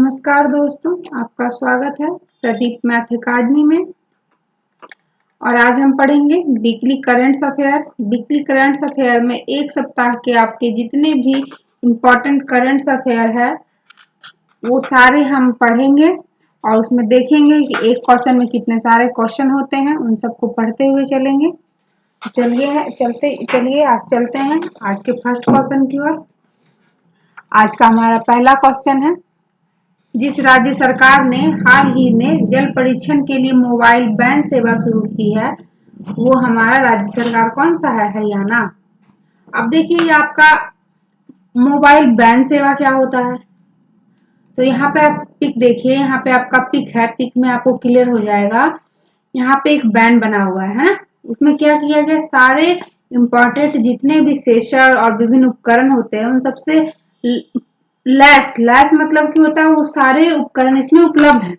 नमस्कार दोस्तों, आपका स्वागत है प्रदीप मैथ अकादमी में। और आज हम पढ़ेंगे weekly currents affair. Weekly currents affair में एक सप्ताह के आपके जितने भी इम्पोर्टेंट करंट्स अफेयर है वो सारे हम पढ़ेंगे और उसमें देखेंगे कि एक क्वेश्चन में कितने सारे क्वेश्चन होते हैं, उन सबको पढ़ते हुए चलेंगे। चलिए आज चलते हैं आज के फर्स्ट क्वेश्चन की ओर। आज का हमारा पहला क्वेश्चन है, जिस राज्य सरकार ने हाल ही में जल परीक्षण के लिए मोबाइल वैन सेवा शुरू की है वो हमारा राज्य सरकार कौन सा है? हरियाणा। अब देखिए ये आपका मोबाइल वैन सेवा क्या होता है, तो यहाँ पे आप पिक देखिए, यहाँ पे आपका पिक है, पिक में आपको क्लियर हो जाएगा। यहाँ पे एक वैन बना हुआ है ना, उसमें क्या किया गया, सारे इम्पोर्टेंट जितने भी सेंसर और विभिन्न उपकरण होते हैं उन सबसे लैस मतलब क्या होता है, वो सारे उपकरण इसमें उपलब्ध है।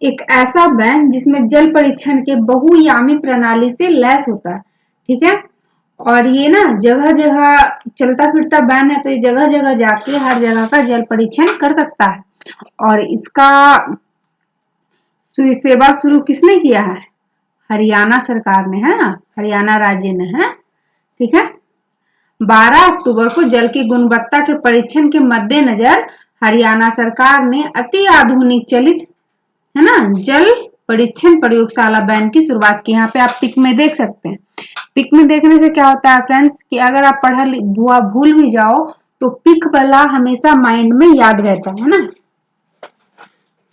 एक ऐसा वैन जिसमें जल परीक्षण के बहुयामी प्रणाली से लैस होता है, ठीक है। और ये ना जगह जगह चलता फिरता वैन है, तो ये जगह जगह जाके हर जगह का जल परीक्षण कर सकता है। और इसका सेवा शुरू किसने किया है? हरियाणा सरकार ने, है ना, हरियाणा राज्य ने, है, ठीक है। 12 अक्टूबर को जल की गुणवत्ता के परीक्षण के मद्देनजर हरियाणा सरकार ने अति आधुनिक चलित, है ना, जल परीक्षण प्रयोगशाला वैन की शुरुआत की। यहाँ पे आप पिक में देख सकते हैं। पिक में देखने से क्या होता है फ्रेंड्स कि अगर आप पढ़ा भूल भी जाओ तो पिक वाला हमेशा माइंड में याद रहता है ना।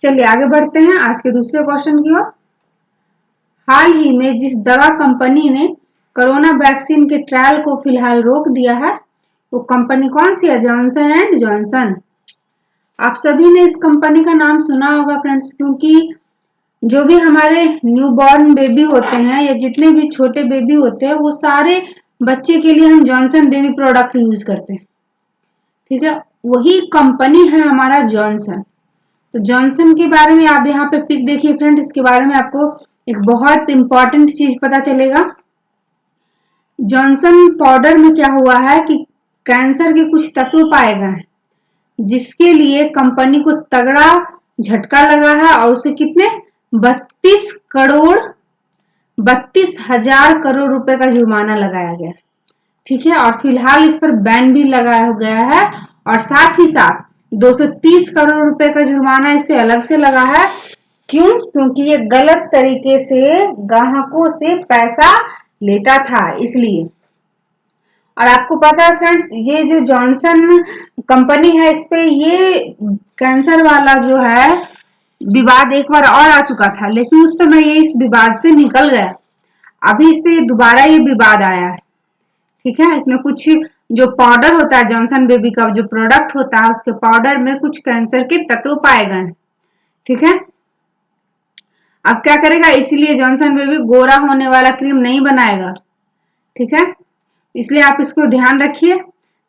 चलिए आगे बढ़ते हैं आज के दूसरे क्वेश्चन की ओर। हाल ही में जिस दवा कंपनी ने कोरोना वैक्सीन के ट्रायल को फिलहाल रोक दिया है वो कंपनी कौन सी है? Johnson and Johnson. आप सभी ने इस कंपनी का नाम सुना होगा फ्रेंड्स, क्योंकि जो भी हमारे न्यूबॉर्न बेबी होते हैं या जितने भी छोटे बेबी होते हैं वो सारे बच्चे के लिए हम जॉनसन बेबी प्रोडक्ट यूज करते हैं, ठीक है। वही कंपनी है हमारा जॉनसन। तो जॉनसन के बारे में आप यहाँ पे पिक देखिए फ्रेंड, इसके बारे में आपको एक बहुत इंपॉर्टेंट चीज पता चलेगा। जॉनसन पाउडर में क्या हुआ है कि कैंसर के कुछ तत्व पाए गए हैं जिसके लिए कंपनी को तगड़ा झटका लगा है और उसे कितने 32,000 करोड़ रुपए का जुर्माना लगाया गया, ठीक है। और फिलहाल इस पर बैन भी लगाया गया है और साथ ही साथ 230 करोड़ रुपए का जुर्माना इसे अलग से लगा है। क्यों? क्योंकि ये गलत तरीके से ग्राहकों से पैसा लेता था, इसलिए। और आपको पता है फ्रेंड्स, ये जो जॉनसन कंपनी है इस पे ये कैंसर वाला जो है विवाद एक बार और आ चुका था, लेकिन उस समय ये इस विवाद से निकल गया। अभी इस पे दोबारा ये विवाद आया है, ठीक है। इसमें कुछ जो पाउडर होता है जॉनसन बेबी का जो प्रोडक्ट होता है उसके पाउडर में कुछ कैंसर के तत्व पाए गए, ठीक है। अब क्या करेगा, इसीलिए जॉनसन बेबी गोरा होने वाला क्रीम नहीं बनाएगा, ठीक है। इसलिए आप इसको ध्यान रखिए।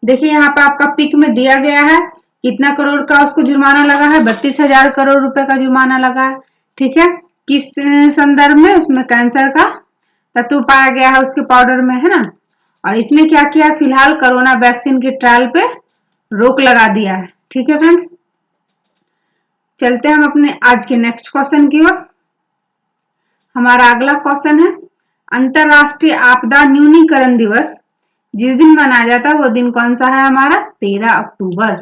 देखिए यहाँ पे आपका पिक में दिया गया है कितना करोड़ का उसको जुर्माना लगा है, 32,000 करोड़ रुपए का जुर्माना लगा है, ठीक है। किस संदर्भ में? उसमें कैंसर का तत्व पाया गया है उसके पाउडर में, है ना। और इसने क्या किया, फिलहाल कोरोना वैक्सीन के ट्रायल पे रोक लगा दिया है, ठीक है फ्रेंड्स। चलते हैं हम अपने आज के नेक्स्ट क्वेश्चन की ओर। हमारा अगला क्वेश्चन है, अंतरराष्ट्रीय आपदा न्यूनीकरण दिवस जिस दिन मनाया जाता है वो दिन कौन सा है? हमारा 13 अक्टूबर,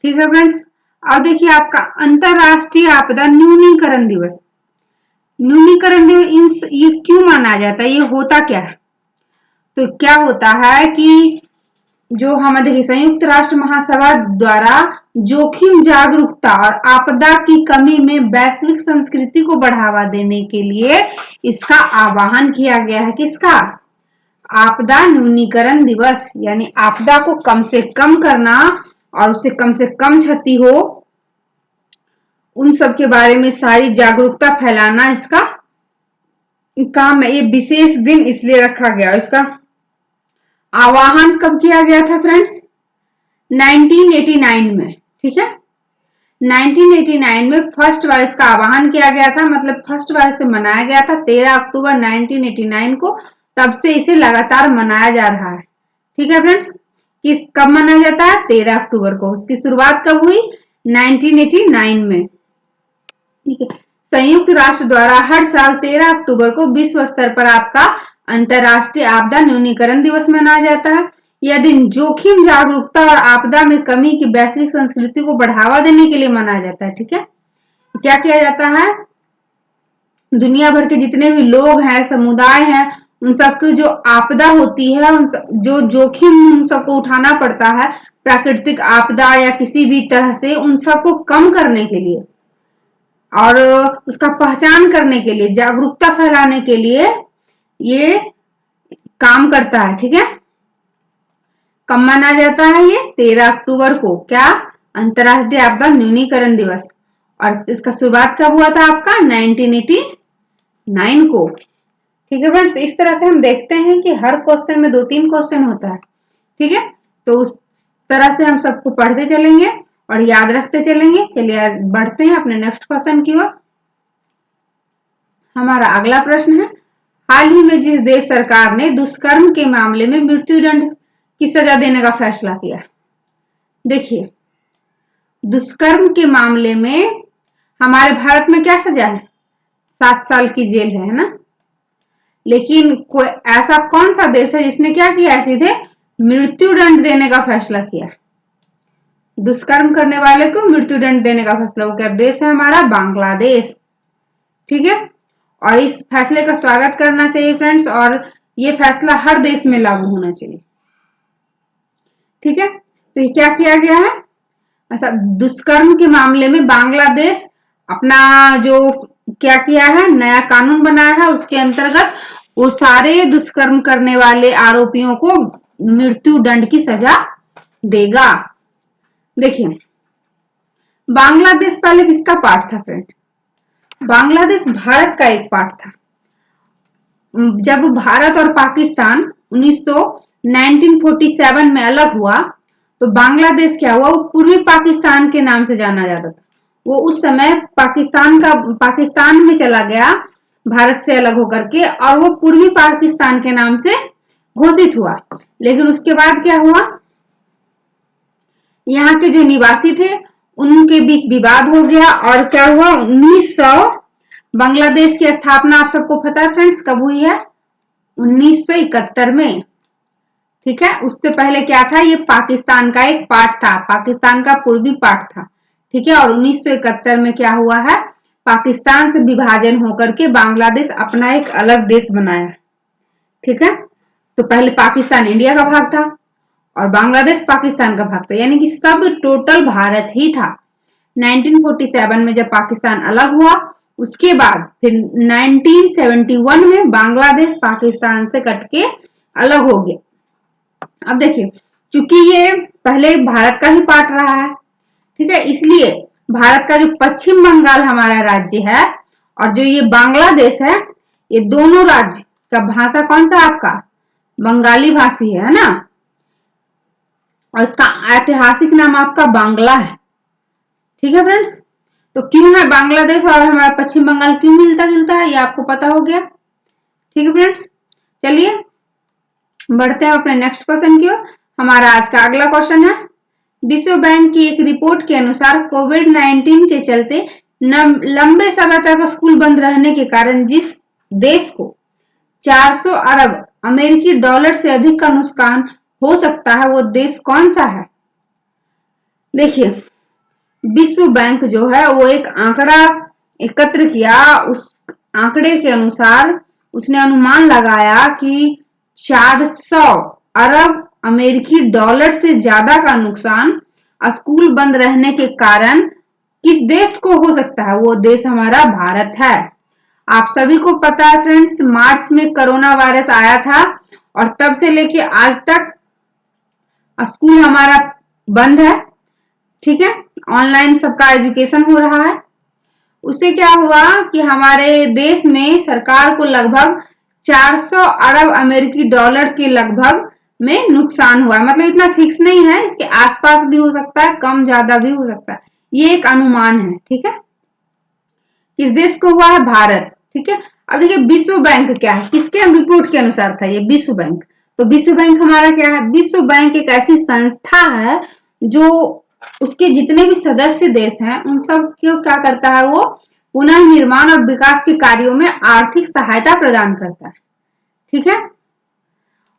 ठीक है फ्रेंड्स। अब देखिए आपका अंतरराष्ट्रीय आपदा न्यूनीकरण दिवस, न्यूनीकरण दिवस ये क्यों माना जाता है, ये होता क्या है? तो क्या होता है कि जो हमारे संयुक्त राष्ट्र महासभा द्वारा जोखिम जागरूकता और आपदा की कमी में वैश्विक संस्कृति को बढ़ावा देने के लिए इसका आह्वान किया गया है। किसका? आपदा न्यूनीकरण दिवस, यानी आपदा को कम से कम करना और उससे कम से कम क्षति हो उन सब के बारे में सारी जागरूकता फैलाना इसका काम है। ये विशेष दिन इसलिए रखा गया। इसका आह्वान कब किया गया था फ्रेंड्स? 1989 में, ठीक है। 1989 में फर्स्ट बार इसका आह्वान किया गया था, मतलब फर्स्ट बार इसे मनाया गया था 13 अक्टूबर 1989 को। तब से इसे लगातार मनाया जा रहा है, ठीक है फ्रेंड्स। कब मनाया जाता है? 13 अक्टूबर को। उसकी शुरुआत कब हुई? 1989 में। ठीक है, संयुक्त राष्ट्र द्वारा हर साल 13 अक्टूबर को विश्व स्तर पर आपका अंतर्राष्ट्रीय आपदा न्यूनीकरण दिवस मनाया जाता है। यह दिन जोखिम जागरूकता और आपदा में कमी की वैश्विक संस्कृति को बढ़ावा देने के लिए मनाया जाता है। ठीक है, क्या किया जाता है, दुनिया भर के जितने भी लोग हैं, समुदाय हैं, उन सबकी जो आपदा होती है, जो जोखिम उन सबको उठाना पड़ता है प्राकृतिक आपदा या किसी भी तरह से, उन सबको कम करने के लिए और उसका पहचान करने के लिए, जागरूकता फैलाने के लिए ये काम करता है। ठीक है, कब मनाया जाता है ये? 13 अक्टूबर को। क्या? अंतर्राष्ट्रीय आपदा न्यूनीकरण दिवस। और इसका शुरुआत कब हुआ था आपका? 1989 को। ठीक है फ्रेंड्स, इस तरह से हम देखते हैं कि हर क्वेश्चन में 2-3 क्वेश्चन होता है। ठीक है, तो उस तरह से हम सबको पढ़ते चलेंगे और याद रखते चलेंगे। चलिए बढ़ते हैं अपने नेक्स्ट क्वेश्चन की ओर। हमारा अगला प्रश्न है, हाल ही में जिस देश सरकार ने दुष्कर्म के मामले में मृत्युदंड की सजा देने का फैसला किया। देखिए, दुष्कर्म के मामले में हमारे भारत में क्या सजा है? 7 साल की जेल है ना। लेकिन कोई ऐसा कौन सा देश है जिसने क्या किया? सीधे मृत्युदंड देने का फैसला किया। दुष्कर्म करने वाले को मृत्युदंड देने का फैसला। वो क्या देश है? हमारा बांग्लादेश। ठीक है, और इस फैसले का स्वागत करना चाहिए फ्रेंड्स, और ये फैसला हर देश में लागू होना चाहिए। ठीक है, तो ये क्या किया गया है? अच्छा, दुष्कर्म के मामले में बांग्लादेश अपना जो क्या किया है, नया कानून बनाया है, उसके अंतर्गत वो सारे दुष्कर्म करने वाले आरोपियों को मृत्यु दंड की सजा देगा। देखिए, बांग्लादेश पहले किसका पार्ट था फ्रेंड? बांग्लादेश भारत का एक पार्ट था। जब भारत और पाकिस्तान 1947 में अलग हुआ तो बांग्लादेश क्या हुआ? वो पूर्वी पाकिस्तान के नाम से जाना जाता था। वो उस समय पाकिस्तान में चला गया भारत से अलग होकर के, और वो पूर्वी पाकिस्तान के नाम से घोषित हुआ। लेकिन उसके बाद क्या हुआ? यहाँ के जो निवासी थे उनके बीच विवाद हो गया, और क्या हुआ? 1900 बांग्लादेश की स्थापना आप सबको पता है फ्रेंड्स कब हुई है? 1971 में। ठीक है, उससे पहले क्या था? ये पाकिस्तान का एक पार्ट था, पाकिस्तान का पूर्वी पार्ट था। ठीक है, और 1971 में क्या हुआ है? पाकिस्तान से विभाजन होकर के बांग्लादेश अपना एक अलग देश बनाया। ठीक है, तो पहले पाकिस्तान इंडिया का भाग था और बांग्लादेश पाकिस्तान का भाग था, यानी कि सब टोटल भारत ही था। 1947 में जब पाकिस्तान अलग हुआ, उसके बाद फिर 1971 में बांग्लादेश पाकिस्तान से कटके अलग हो गया। अब देखिए, चूंकि ये पहले भारत का ही पार्ट रहा है, ठीक है, इसलिए भारत का जो पश्चिम बंगाल हमारा राज्य है और जो ये बांग्लादेश है, ये दोनों राज्य का भाषा कौन सा आपका? बंगाली भाषी है ना, और इसका ऐतिहासिक नाम आपका बांग्ला है। ठीक है फ्रेंड्स, तो क्यों है बांग्लादेश और हमारा पश्चिम बंगाल क्यों मिलता जुलता है, ये आपको पता हो गया। ठीक है फ्रेंड्स, चलिए बढ़ते हैं अपने नेक्स्ट क्वेश्चन की ओर। हमारा आज का अगला क्वेश्चन है, विश्व बैंक की एक रिपोर्ट के अनुसार कोविड-19 के चलते लंबे समय तक स्कूल बंद रहने के कारण जिस देश को 400 अरब अमेरिकी डॉलर से अधिक का नुकसान हो सकता है, वो देश कौन सा है? देखिए, विश्व बैंक जो है वो एक आंकड़ा एकत्र किया, उस आंकड़े के अनुसार उसने अनुमान लगाया कि 400 अरब अमेरिकी डॉलर से ज्यादा का नुकसान स्कूल बंद रहने के कारण किस देश को हो सकता है? वो देश हमारा भारत है। आप सभी को पता है फ्रेंड्स, मार्च में कोरोना वायरस आया था और तब से लेके आज तक स्कूल हमारा बंद है। ठीक है, ऑनलाइन सबका एजुकेशन हो रहा है। उससे क्या हुआ कि हमारे देश में सरकार को लगभग 400 अरब अमेरिकी डॉलर के लगभग में नुकसान हुआ है। मतलब इतना फिक्स नहीं है, इसके आसपास भी हो सकता है, कम ज्यादा भी हो सकता है, ये एक अनुमान है। ठीक है, किस देश को हुआ है? भारत। ठीक है, अब देखिए विश्व बैंक क्या है, किसके रिपोर्ट के अनुसार था ये? विश्व बैंक। तो विश्व बैंक हमारा क्या है? विश्व बैंक एक ऐसी संस्था है जो उसके जितने भी सदस्य देश हैं उन सब को क्या करता है, वो पुनः निर्माण और विकास के कार्यों में आर्थिक सहायता प्रदान करता है। ठीक है।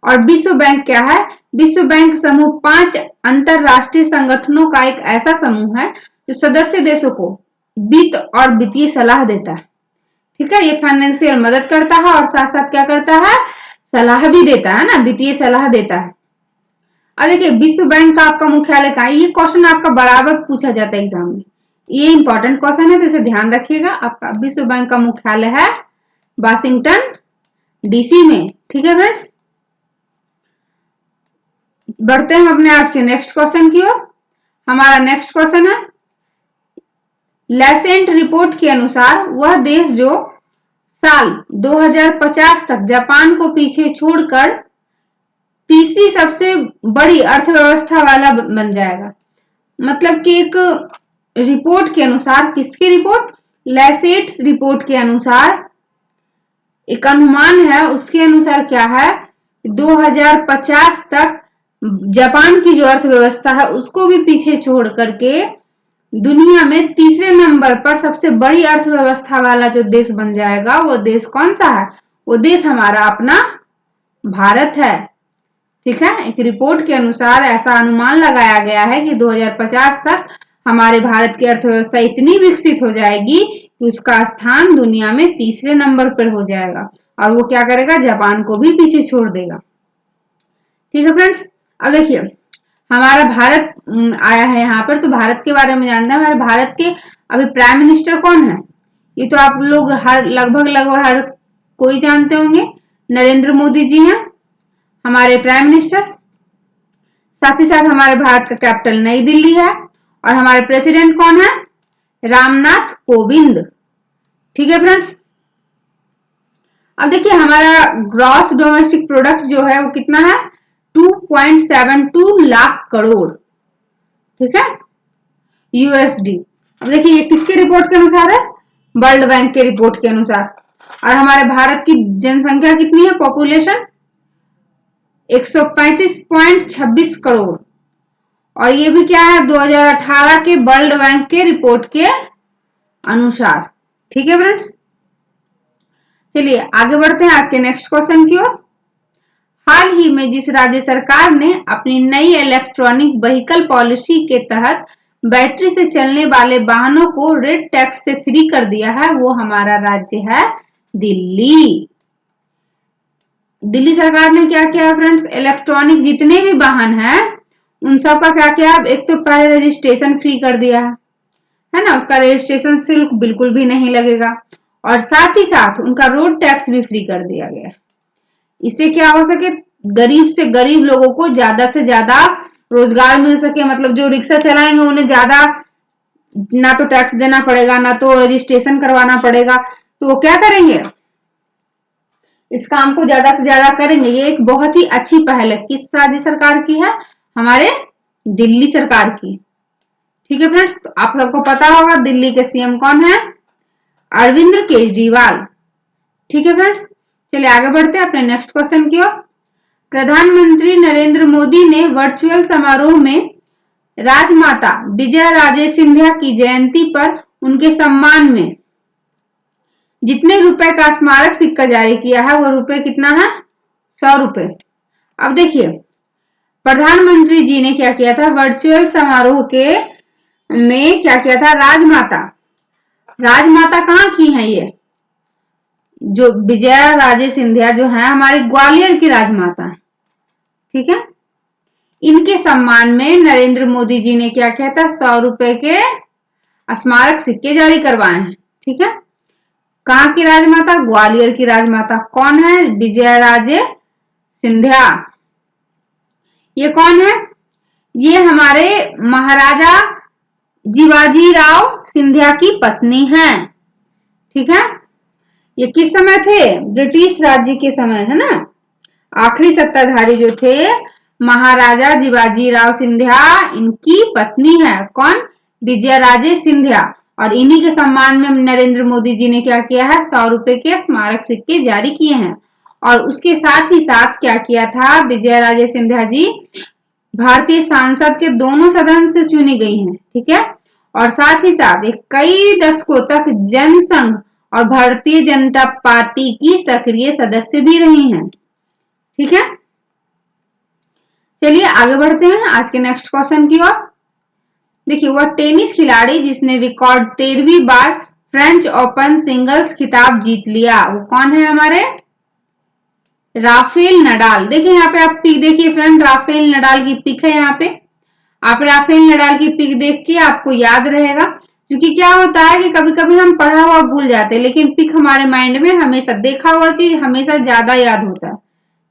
और विश्व बैंक क्या है? विश्व बैंक समूह 5 अंतरराष्ट्रीय संगठनों का एक ऐसा समूह है जो सदस्य देशों को वित्त और वित्तीय सलाह देता है। ठीक है। ये फाइनेंशियल मदद करता है और साथ साथ क्या करता है, सलाह भी देता है ना, वित्तीय सलाह देता है। अब देखिए विश्व बैंक का आपका मुख्यालय कहाँ है? ये क्वेश्चन आपका बराबर पूछा जाता है एग्जाम में, ये इंपॉर्टेंट क्वेश्चन है तो इसे ध्यान रखिएगा। आपका विश्व बैंक का मुख्यालय है वाशिंगटन डीसी में। ठीक है फ्रेंड्स, बढ़ते हैं अपने आज के नेक्स्ट क्वेश्चन की ओर। हमारा नेक्स्ट क्वेश्चन है, लेसेंट रिपोर्ट के अनुसार वह देश जो साल 2050 तक जापान को पीछे छोड़कर तीसरी सबसे बड़ी अर्थव्यवस्था वाला बन जाएगा। मतलब कि एक रिपोर्ट के अनुसार, किसकी रिपोर्ट? लेसेट्स रिपोर्ट के अनुसार एक अनुमान है, उसके अनुसार क्या है, 2050 तक जापान की जो अर्थव्यवस्था है उसको भी पीछे छोड़ करके दुनिया में तीसरे नंबर पर सबसे बड़ी अर्थव्यवस्था वाला जो देश बन जाएगा, वो देश कौन सा है? वो देश हमारा अपना भारत है। ठीक है। एक रिपोर्ट के अनुसार ऐसा अनुमान लगाया गया है कि 2050 तक हमारे भारत की अर्थव्यवस्था इतनी विकसित हो जाएगी कि उसका स्थान दुनिया में तीसरे नंबर पर हो जाएगा और वो क्या करेगा, जापान को भी पीछे छोड़ देगा। ठीक है फ्रेंड्स, अब देखिए हमारा भारत आया है यहाँ पर, तो भारत के बारे में जानना है। हमारे भारत के अभी प्राइम मिनिस्टर कौन है? ये तो आप लोग लगभग हर कोई जानते होंगे, नरेंद्र मोदी जी हैं हमारे प्राइम मिनिस्टर। साथ ही साथ हमारे भारत का कैपिटल नई दिल्ली है और हमारे प्रेसिडेंट कौन है? रामनाथ कोविंद। ठीक है फ्रेंड्स, अब देखिए हमारा ग्रॉस डोमेस्टिक प्रोडक्ट जो है वो कितना है? 2.72 लाख करोड़। ठीक है, यूएसडी। अब देखिए ये किसके रिपोर्ट के अनुसार है? वर्ल्ड बैंक के रिपोर्ट के अनुसार। और हमारे भारत की जनसंख्या कितनी है? पॉपुलेशन 135.26 करोड़। और ये भी क्या है? 2018 के वर्ल्ड बैंक के रिपोर्ट के अनुसार। ठीक है फ्रेंड्स, चलिए आगे बढ़ते हैं आज के नेक्स्ट क्वेश्चन की ओर। हाल ही में जिस राज्य सरकार ने अपनी नई इलेक्ट्रॉनिक व्हीकल पॉलिसी के तहत बैटरी से चलने वाले वाहनों को रेड टैक्स से फ्री कर दिया है, वो हमारा राज्य है दिल्ली। दिल्ली सरकार ने क्या किया फ्रेंड्स? इलेक्ट्रॉनिक जितने भी वाहन हैं उन सब का क्या किया? एक तो पहले रजिस्ट्रेशन फ्री कर दिया है ना, उसका रजिस्ट्रेशन शुल्क बिल्कुल भी नहीं लगेगा और साथ ही साथ उनका रोड टैक्स भी फ्री कर दिया गया। इससे क्या हो सके, गरीब से गरीब लोगों को ज्यादा से ज्यादा रोजगार मिल सके। मतलब जो रिक्शा चलाएंगे उन्हें ज्यादा ना तो टैक्स देना पड़ेगा ना तो रजिस्ट्रेशन करवाना पड़ेगा, तो वो क्या करेंगे, इस काम को ज्यादा से ज्यादा करेंगे। ये एक बहुत ही अच्छी पहल है। किस राज्य सरकार की है? हमारे दिल्ली सरकार की। ठीक है फ्रेंड्स, तो आप सबको पता होगा दिल्ली के सीएम कौन है? अरविंद केजरीवाल। ठीक है फ्रेंड्स, चलिए आगे बढ़ते हैं अपने नेक्स्ट क्वेश्चन की ओर। प्रधानमंत्री नरेंद्र मोदी ने वर्चुअल समारोह में राजमाता विजया राजे सिंधिया की जयंती पर उनके सम्मान में जितने रुपए का स्मारक सिक्का जारी किया है वो रुपए कितना है? 100 रुपए। अब देखिए प्रधानमंत्री जी ने क्या किया था, वर्चुअल समारोह के में क्या किया था, राजमाता कहाँ की है? ये जो विजया राजे सिंधिया जो है हमारे ग्वालियर की राजमाता है। ठीक है, इनके सम्मान में नरेंद्र मोदी जी ने क्या किया था, 100 रुपए के स्मारक सिक्के जारी करवाए हैं। ठीक है, कहाँ की राजमाता? ग्वालियर की राजमाता। कौन है? विजया राजे सिंधिया। ये कौन है? ये हमारे महाराजा जीवाजीराव सिंधिया की पत्नी है। ठीक है, ये किस समय थे? ब्रिटिश राज्य के समय, है ना। आखिरी सत्ताधारी जो थे महाराजा जीवाजीराव सिंधिया, इनकी पत्नी है। कौन? विजया राजे सिंधिया। और इन्हीं के सम्मान में नरेंद्र मोदी जी ने क्या किया है, 100 रुपए के स्मारक सिक्के जारी किए हैं। और उसके साथ ही साथ क्या किया था विजया राजे सिंधिया जी, भारतीय सांसद के दोनों सदन से चुनी गई हैं, ठीक है। और साथ ही साथ एक कई दशकों तक जनसंघ और भारतीय जनता पार्टी की सक्रिय सदस्य भी रही हैं, ठीक है। चलिए आगे बढ़ते हैं आज के नेक्स्ट क्वेश्चन की ओर। देखिए, वह टेनिस खिलाड़ी जिसने रिकॉर्ड 13वीं बार फ्रेंच ओपन सिंगल्स खिताब जीत लिया, वो कौन है? हमारे राफेल नडाल। देखिए यहाँ पे आप पिक देखिए फ्रेंड, राफेल नडाल की पिक है यहाँ पे। आप राफेल नडाल की पिक देख के आपको याद रहेगा, क्योंकि क्या होता है कि कभी कभी हम पढ़ा हुआ भूल जाते हैं, लेकिन पिक हमारे माइंड में हमेशा, देखा हुआ चीज हमेशा ज्यादा याद होता है,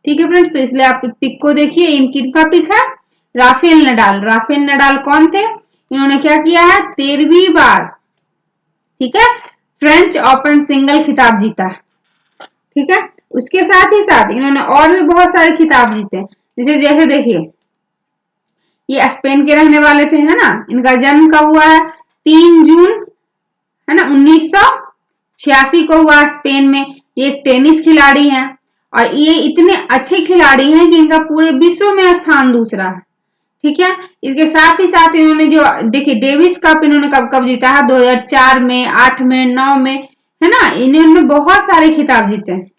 ठीक है फ्रेंड्स। तो इसलिए आप पिक को देखिए, इनकी का पिक है राफेल नडाल। राफेल नडाल कौन थे? इन्होंने क्या किया है? 13वीं बार, ठीक है, फ्रेंच ओपन सिंगल खिताब जीता, ठीक है। उसके साथ ही साथ इन्होंने और भी बहुत सारे खिताब जीते, जैसे जैसे देखिए, ये स्पेन के रहने वाले थे, है ना। इनका जन्म कब हुआ है? 3 जून, है ना, 1986 को हुआ स्पेन में। ये एक टेनिस खिलाड़ी हैं और ये इतने अच्छे खिलाड़ी हैं कि इनका पूरे विश्व में स्थान दूसरा है, ठीक है। इसके साथ ही साथ इन्होंने जो देखिए डेविस कप इन्होंने कब कब जीता है? 2004 में, 8 में, 9 में, है ना। इन्होंने बहुत सारे खिताब जीते हैं।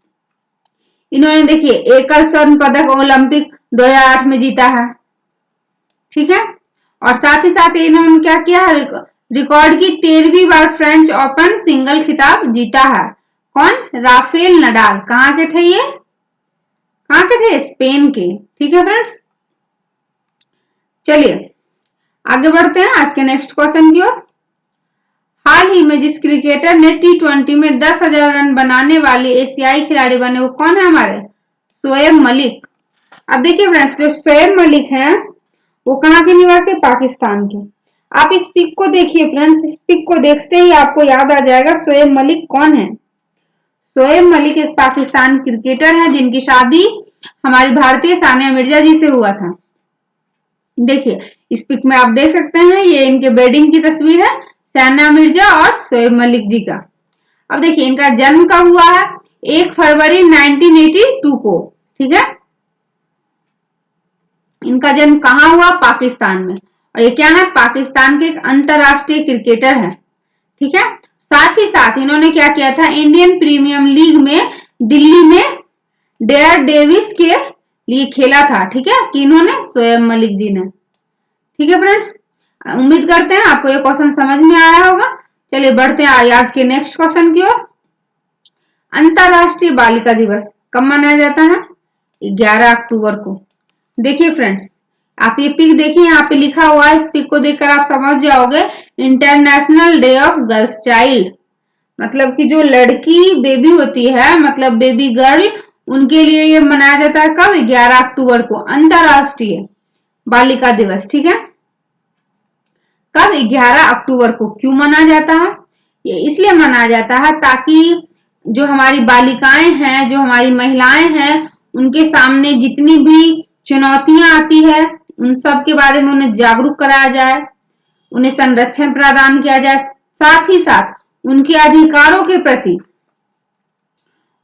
इन्होंने देखिए एकल स्वर्ण पदक ओलंपिक 2008 में जीता है, ठीक है। और साथ ही साथ इन्होंने क्या किया है? रिकॉर्ड की 13वीं बार फ्रेंच ओपन सिंगल खिताब जीता है। कौन? Rafael Nadal. कहाँ के थे ये? कहाँ के थे? स्पेन के, ठीक है फ्रेंड्स। चलिए आगे बढ़ते हैं आज के नेक्स्ट क्वेश्चन की ओर। हाल ही में जिस क्रिकेटर ने T20 में 10,000 रन बनाने वाली एशियाई खिलाड़ी बने, वो कौन है? हमारे शोएब मलिक। अब देखिए फ्रेंड्स, जो शोएब मलिक हैं वो कहाँ के निवासी? पाकिस्तान के। आप इस पिक को देखिए फ्रेंड्स, इस पिक को देखते ही आपको याद आ जाएगा शोएब मलिक कौन है। शोएब मलिक एक पाकिस्तान क्रिकेटर है जिनकी शादी हमारी भारतीय सानिया मिर्जा जी से हुआ था। देखिए इस पिक में आप देख सकते हैं, ये इनके वेडिंग की तस्वीर है, सानिया मिर्जा और शोएब मलिक जी का। अब देखिए इनका जन्म कब हुआ है? 1 फरवरी 1982 को, ठीक है। इनका जन्म कहाँ हुआ? पाकिस्तान में। और ये क्या है? पाकिस्तान के एक अंतरराष्ट्रीय क्रिकेटर है, ठीक है। साथ ही साथ इन्होंने क्या किया था? इंडियन प्रीमियम लीग में दिल्ली में डेयर डेविस के लिए खेला था, ठीक है। कि इन्होंने शोएब मलिक जी ने, ठीक है फ्रेंड्स। उम्मीद करते हैं आपको ये क्वेश्चन समझ में आया होगा। चलिए बढ़ते हैं आज के नेक्स्ट क्वेश्चन की ओर। अंतरराष्ट्रीय बालिका दिवस कब मनाया जाता है? 11 अक्टूबर को। देखिए फ्रेंड्स, आप ये पिक देखिए, यहाँ पे लिखा हुआ है, इस पिक को देखकर आप समझ जाओगे international day of girls child. मतलब कि जो लड़की बेबी होती है, मतलब बेबी गर्ल, उनके लिए ये मनाया जाता है कब? 11 अक्टूबर को, अंतरराष्ट्रीय बालिका दिवस, ठीक है। कब? 11 अक्टूबर को। क्यों मनाया जाता है? ये इसलिए मनाया जाता है ताकि जो हमारी बालिकाएं हैं, जो हमारी महिलाएं हैं, उनके सामने जितनी भी चुनौतियां आती है उन सब के बारे में उन्हें जागरूक कराया जाए, उन्हें संरक्षण प्रदान किया जाए, साथ ही साथ उनके अधिकारों के प्रति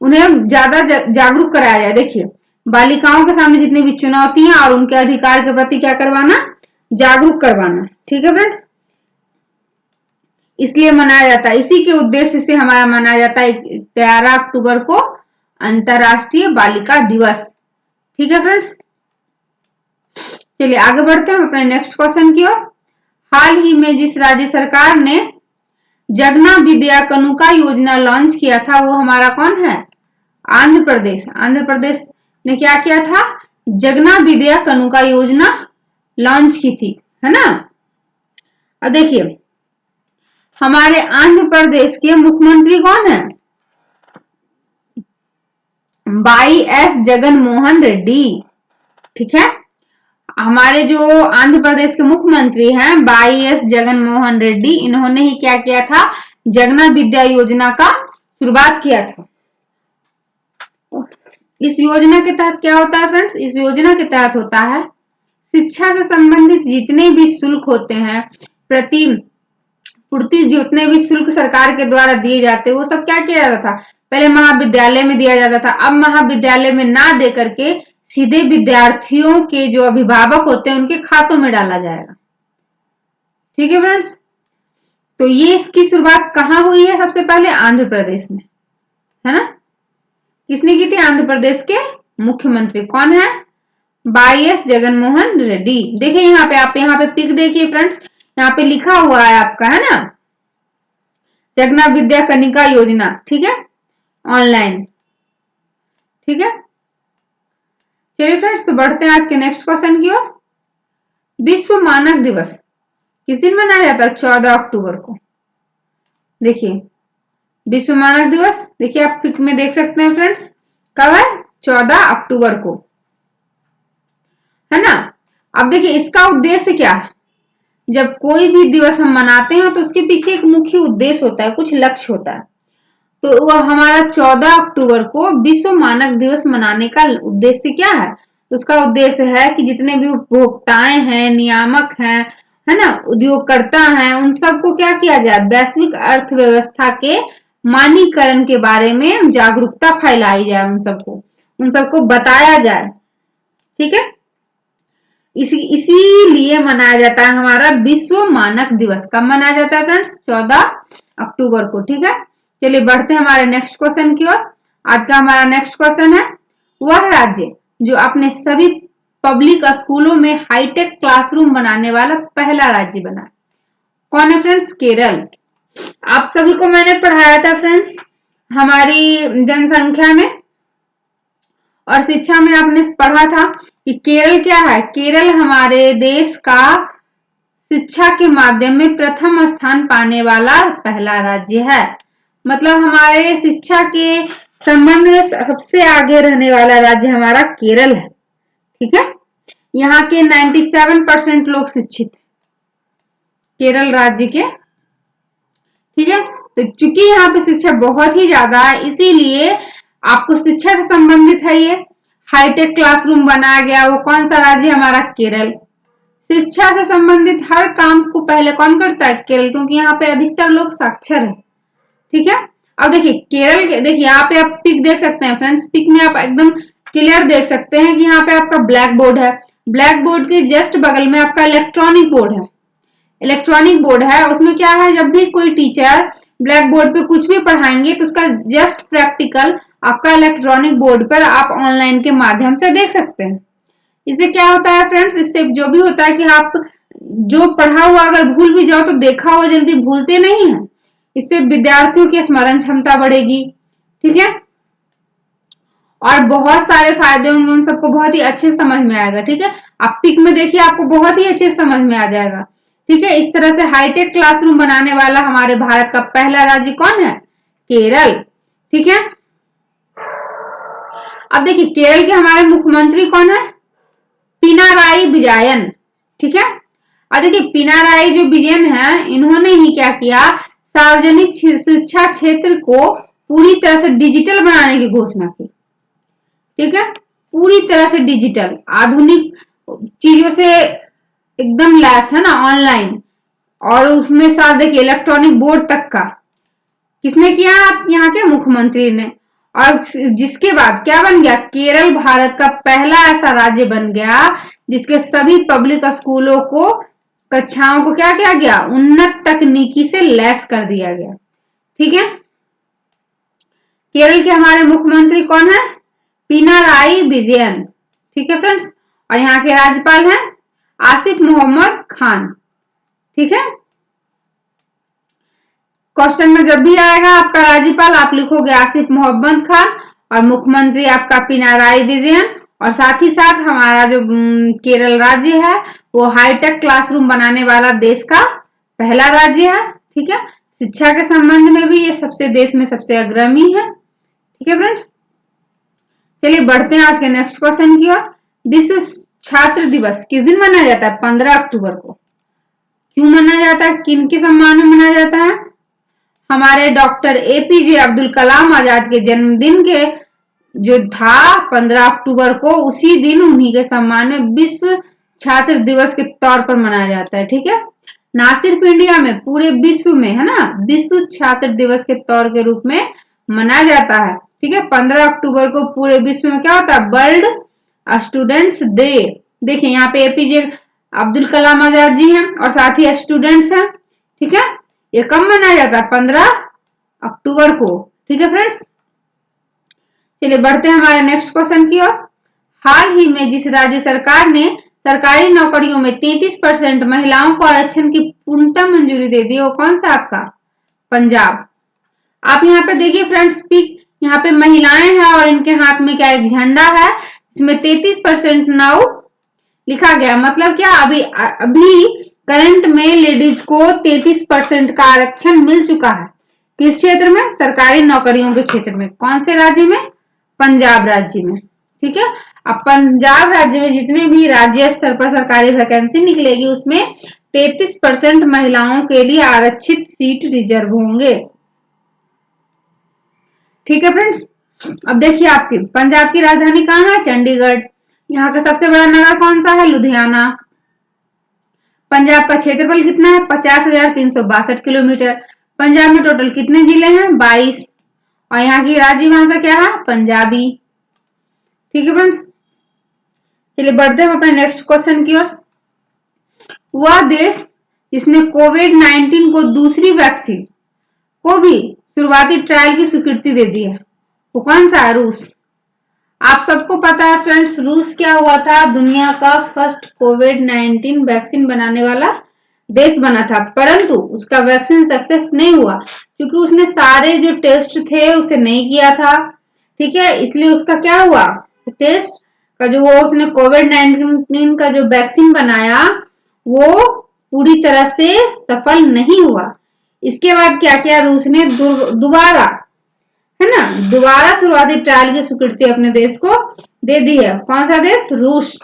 उन्हें ज्यादा जागरूक कराया जाए। देखिए बालिकाओं के सामने जितनी भी चुनौतियां और उनके अधिकार के प्रति क्या करवाना? जागरूक करवाना, ठीक है फ्रेंड्स। इसलिए मनाया जाता है, इसी के उद्देश्य से हमारा मनाया जाता है 11 अक्टूबर को अंतरराष्ट्रीय बालिका दिवस, ठीक है फ्रेंड्स। चलिए आगे बढ़ते हैं अपने नेक्स्ट क्वेश्चन की ओर। हाल ही में जिस राज्य सरकार ने जगना विद्या कनुका योजना लॉन्च किया था, वो हमारा कौन है? आंध्र प्रदेश। आंध्र प्रदेश ने क्या किया था? जगना विद्या कनुका योजना लॉन्च की थी, है ना। अब देखिए हमारे आंध्र प्रदेश के मुख्यमंत्री कौन है? वाई.एस. जगन मोहन रेड्डी, ठीक है। हमारे जो आंध्र प्रदेश के मुख्यमंत्री हैं वाई.एस. जगन मोहन रेड्डी, इन्होंने ही क्या किया था? जगना विद्या योजना का शुरुआत किया था। इस योजना के तहत क्या होता है फ्रेंड्स? इस योजना के तहत होता है शिक्षा से संबंधित जितने भी शुल्क होते हैं, प्रति पूर्ति जितने भी शुल्क सरकार के द्वारा दिए जाते हैं, वो सब क्या किया जाता था? पहले महाविद्यालय में दिया जाता था, अब महाविद्यालय में ना दे करके सीधे विद्यार्थियों के जो अभिभावक होते हैं उनके खातों में डाला जाएगा। ठीक है फ्रेंड्स, तो ये इसकी शुरुआत कहाँ हुई है? सबसे पहले आंध्र प्रदेश में, है ना। किसने की थी? आंध्र प्रदेश के मुख्यमंत्री कौन है? YS जगनमोहन रेड्डी। देखिए यहाँ पे, आप यहाँ पे पिक देखिए फ्रेंड्स, यहाँ पे लिखा हुआ है आपका, है ना, जगना विद्या कनिका योजना। ठीक है, ऑनलाइन। ठीक है, चलिए फ्रेंड्स, तो बढ़ते हैं आज के नेक्स्ट क्वेश्चन की ओर। विश्व मानक दिवस किस दिन मनाया जाता है? 14 अक्टूबर को। देखिए विश्व मानक दिवस, देखिए आप पिक में देख सकते हैं फ्रेंड्स, कब है? 14 अक्टूबर को, है ना। अब देखिए इसका उद्देश्य क्या है? जब कोई भी दिवस हम मनाते हैं तो उसके पीछे एक मुख्य उद्देश्य होता है, कुछ लक्ष्य होता है। तो वह हमारा 14 अक्टूबर को विश्व मानक दिवस मनाने का उद्देश्य क्या है? उसका उद्देश्य है कि जितने भी उपभोक्ताएं हैं, नियामक हैं, है ना, उद्योगकर्ता हैं, उन सबको क्या किया जाए? वैश्विक अर्थव्यवस्था के मानकीकरण के बारे में जागरूकता फैलाई जाए, उन सबको बताया जाए। ठीक है, इसीलिए मनाया जाता है हमारा विश्व मानक दिवस। कब मनाया जाता है फ्रेंड्स? 14 अक्टूबर को। ठीक है, चलिए बढ़ते हैं हमारे नेक्स्ट क्वेश्चन की ओर। आज का हमारा नेक्स्ट क्वेश्चन है, वह राज्य जो अपने सभी पब्लिक स्कूलों में हाईटेक क्लासरूम बनाने वाला पहला राज्य बना, कौन है फ्रेंड्स? केरल। आप सभी को मैंने पढ़ाया था फ्रेंड्स, हमारी जनसंख्या में और शिक्षा में आपने पढ़ा था कि केरल क्या है? केरल हमारे देश का शिक्षा के माध्यम में प्रथम स्थान पाने वाला पहला राज्य है। मतलब हमारे शिक्षा के संबंध में सबसे आगे रहने वाला राज्य हमारा केरल है। ठीक है, यहाँ के 97% लोग शिक्षित हैं केरल राज्य के। ठीक है, तो चूंकि यहाँ पे शिक्षा बहुत ही ज्यादा है, इसीलिए आपको शिक्षा से संबंधित है ये हाईटेक क्लासरूम बनाया गया। वो कौन सा राज्य? हमारा केरल। शिक्षा से संबंधित हर काम को पहले कौन करता है? केरल, क्योंकि यहाँ पे अधिकतर लोग साक्षर है। ठीक है, अब देखिए केरल के, देखिए यहाँ पे आप पिक देख सकते हैं फ्रेंड्स, पिक में आप एकदम क्लियर देख सकते हैं कि यहाँ पे आपका ब्लैक बोर्ड है, ब्लैक बोर्ड के जस्ट बगल में आपका इलेक्ट्रॉनिक बोर्ड है। इलेक्ट्रॉनिक बोर्ड है, उसमें क्या है, जब भी कोई टीचर ब्लैक बोर्ड पे कुछ भी पढ़ाएंगे तो उसका जस्ट प्रैक्टिकल आपका इलेक्ट्रॉनिक बोर्ड पर आप ऑनलाइन के माध्यम से देख सकते हैं। इससे क्या होता है फ्रेंड्स, इससे जो भी होता है कि आप जो पढ़ा हुआ अगर भूल भी जाओ तो देखा हुआ जल्दी भूलते नहीं है। इससे विद्यार्थियों की स्मरण क्षमता बढ़ेगी। ठीक है, और बहुत सारे फायदे होंगे, उन सबको बहुत ही अच्छे समझ में आएगा। ठीक है, आप पिक में देखिए, आपको बहुत ही अच्छे समझ में आ जाएगा। ठीक है, इस तरह से हाईटेक क्लासरूम बनाने वाला हमारे भारत का पहला राज्य कौन है? केरल। ठीक है, अब देखिए केरल के हमारे मुख्यमंत्री कौन है? पिनाराई विजयन। ठीक है, और देखिए पिनाराई जो विजयन है, इन्होंने ही क्या किया, सार्वजनिक शिक्षा क्षेत्र को पूरी तरह से डिजिटल बनाने की घोषणा की। ठीक है, पूरी तरह से डिजिटल, आधुनिक चीजों से एकदम लैस, है ना, ऑनलाइन, और उसमें साथ देखिए इलेक्ट्रॉनिक बोर्ड तक का किसने किया? आप यहाँ के मुख्यमंत्री ने। और जिसके बाद क्या बन गया? केरल भारत का पहला ऐसा राज्य बन गया जिसके सभी पब्लिक स्कूलों को, कक्षाओं को क्या किया गया? उन्नत तकनीकी से लैस कर दिया गया। ठीक है, केरल के हमारे मुख्यमंत्री कौन है? पिनाराई विजयन। ठीक है फ्रेंड्स, और यहाँ के राज्यपाल हैं आसिफ मोहम्मद खान। ठीक है, क्वेश्चन में जब भी आएगा आपका राज्यपाल, आप लिखोगे आसिफ मोहम्मद खान, और मुख्यमंत्री आपका पिनाराई विजयन, और साथ ही साथ हमारा जो केरल राज्य है वो हाईटेक क्लासरूम बनाने वाला देश का पहला राज्य है। ठीक है, शिक्षा के संबंध में भी ये सबसे देश में सबसे अग्रणी है। ठीक है फ्रेंड्स, चलिए बढ़ते हैं आज के नेक्स्ट क्वेश्चन की ओर। विश्व छात्र दिवस किस दिन मनाया जाता है? 15 अक्टूबर को। क्यों मनाया जाता है? किन के सम्मान में मनाया जाता है? हमारे डॉक्टर APJ अब्दुल कलाम आजाद के जन्मदिन के जो था 15 अक्टूबर को, उसी दिन उन्हीं के सम्मान में विश्व छात्र दिवस के तौर पर मनाया जाता है। ठीक है, ना सिर्फ इंडिया में, पूरे विश्व में, है ना, विश्व छात्र दिवस के तौर के रूप में मनाया जाता है। ठीक है, 15 अक्टूबर को पूरे विश्व में क्या होता है? World students day. देखिए यहाँ पे एपीजे अब्दुल कलाम आजाद जी हैं और साथ ही स्टूडेंट्स हैं। ठीक है, ये कब मनाया जाता है? 15 अक्टूबर को। ठीक है फ्रेंड्स, चलिए बढ़ते हैं हमारे नेक्स्ट क्वेश्चन की ओर। हाल ही में जिस राज्य सरकार ने सरकारी नौकरियों में 33% महिलाओं को आरक्षण की पूर्णतः मंजूरी दे दी, वो कौन सा आपका? पंजाब। आप यहाँ पे देखिए फ्रेंड्स, यहाँ पे महिलाएं हैं और इनके हाथ में क्या एक झंडा है, इसमें 33% नाउ लिखा गया। मतलब क्या, अभी करंट में लेडीज को 33% का आरक्षण मिल चुका है। किस क्षेत्र में? सरकारी नौकरियों के क्षेत्र में। कौन से राज्य में? पंजाब राज्य में। ठीक है, अब पंजाब राज्य में जितने भी राज्य स्तर पर सरकारी वैकेंसी निकलेगी उसमें 33% महिलाओं के लिए आरक्षित सीट रिजर्व होंगे। ठीक है फ्रेंड्स, अब देखिए आपकी पंजाब की राजधानी कहाँ है? चंडीगढ़। यहाँ का सबसे बड़ा नगर कौन सा है? लुधियाना। पंजाब का क्षेत्रफल कितना है? 50,362 किलोमीटर। पंजाब में टोटल कितने जिले हैं? 22। और यहाँ की राज्य भाषा क्या है? पंजाबी। ठीक है फ्रेंड्स, चलिए बढ़ते हैं अपने नेक्स्ट क्वेश्चन की ओर। वह देश जिसने कोविड-19 को दूसरी वैक्सीन को भी शुरुआती ट्रायल की स्वीकृति दे दी है, वो कौन सा है? रूस। आप सबको पता है फ्रेंड्स, रूस क्या हुआ था? दुनिया का फर्स्ट कोविड-19 वैक्सीन बनाने वाला देश बना था, परंतु उसका वैक्सीन सक्सेस नहीं हुआ क्योंकि उसने सारे जो टेस्ट थे उसे नहीं किया था। ठीक है, इसलिए उसका क्या हुआ? टेस्ट का जो वो उसने कोविड-19 का जो वैक्सीन बनाया वो पूरी तरह से सफल नहीं हुआ। इसके बाद क्या किया रूस ने? दोबारा, है ना, दोबारा शुरुआती ट्रायल की स्वीकृति अपने देश को दे दी है। कौन सा देश? रूस।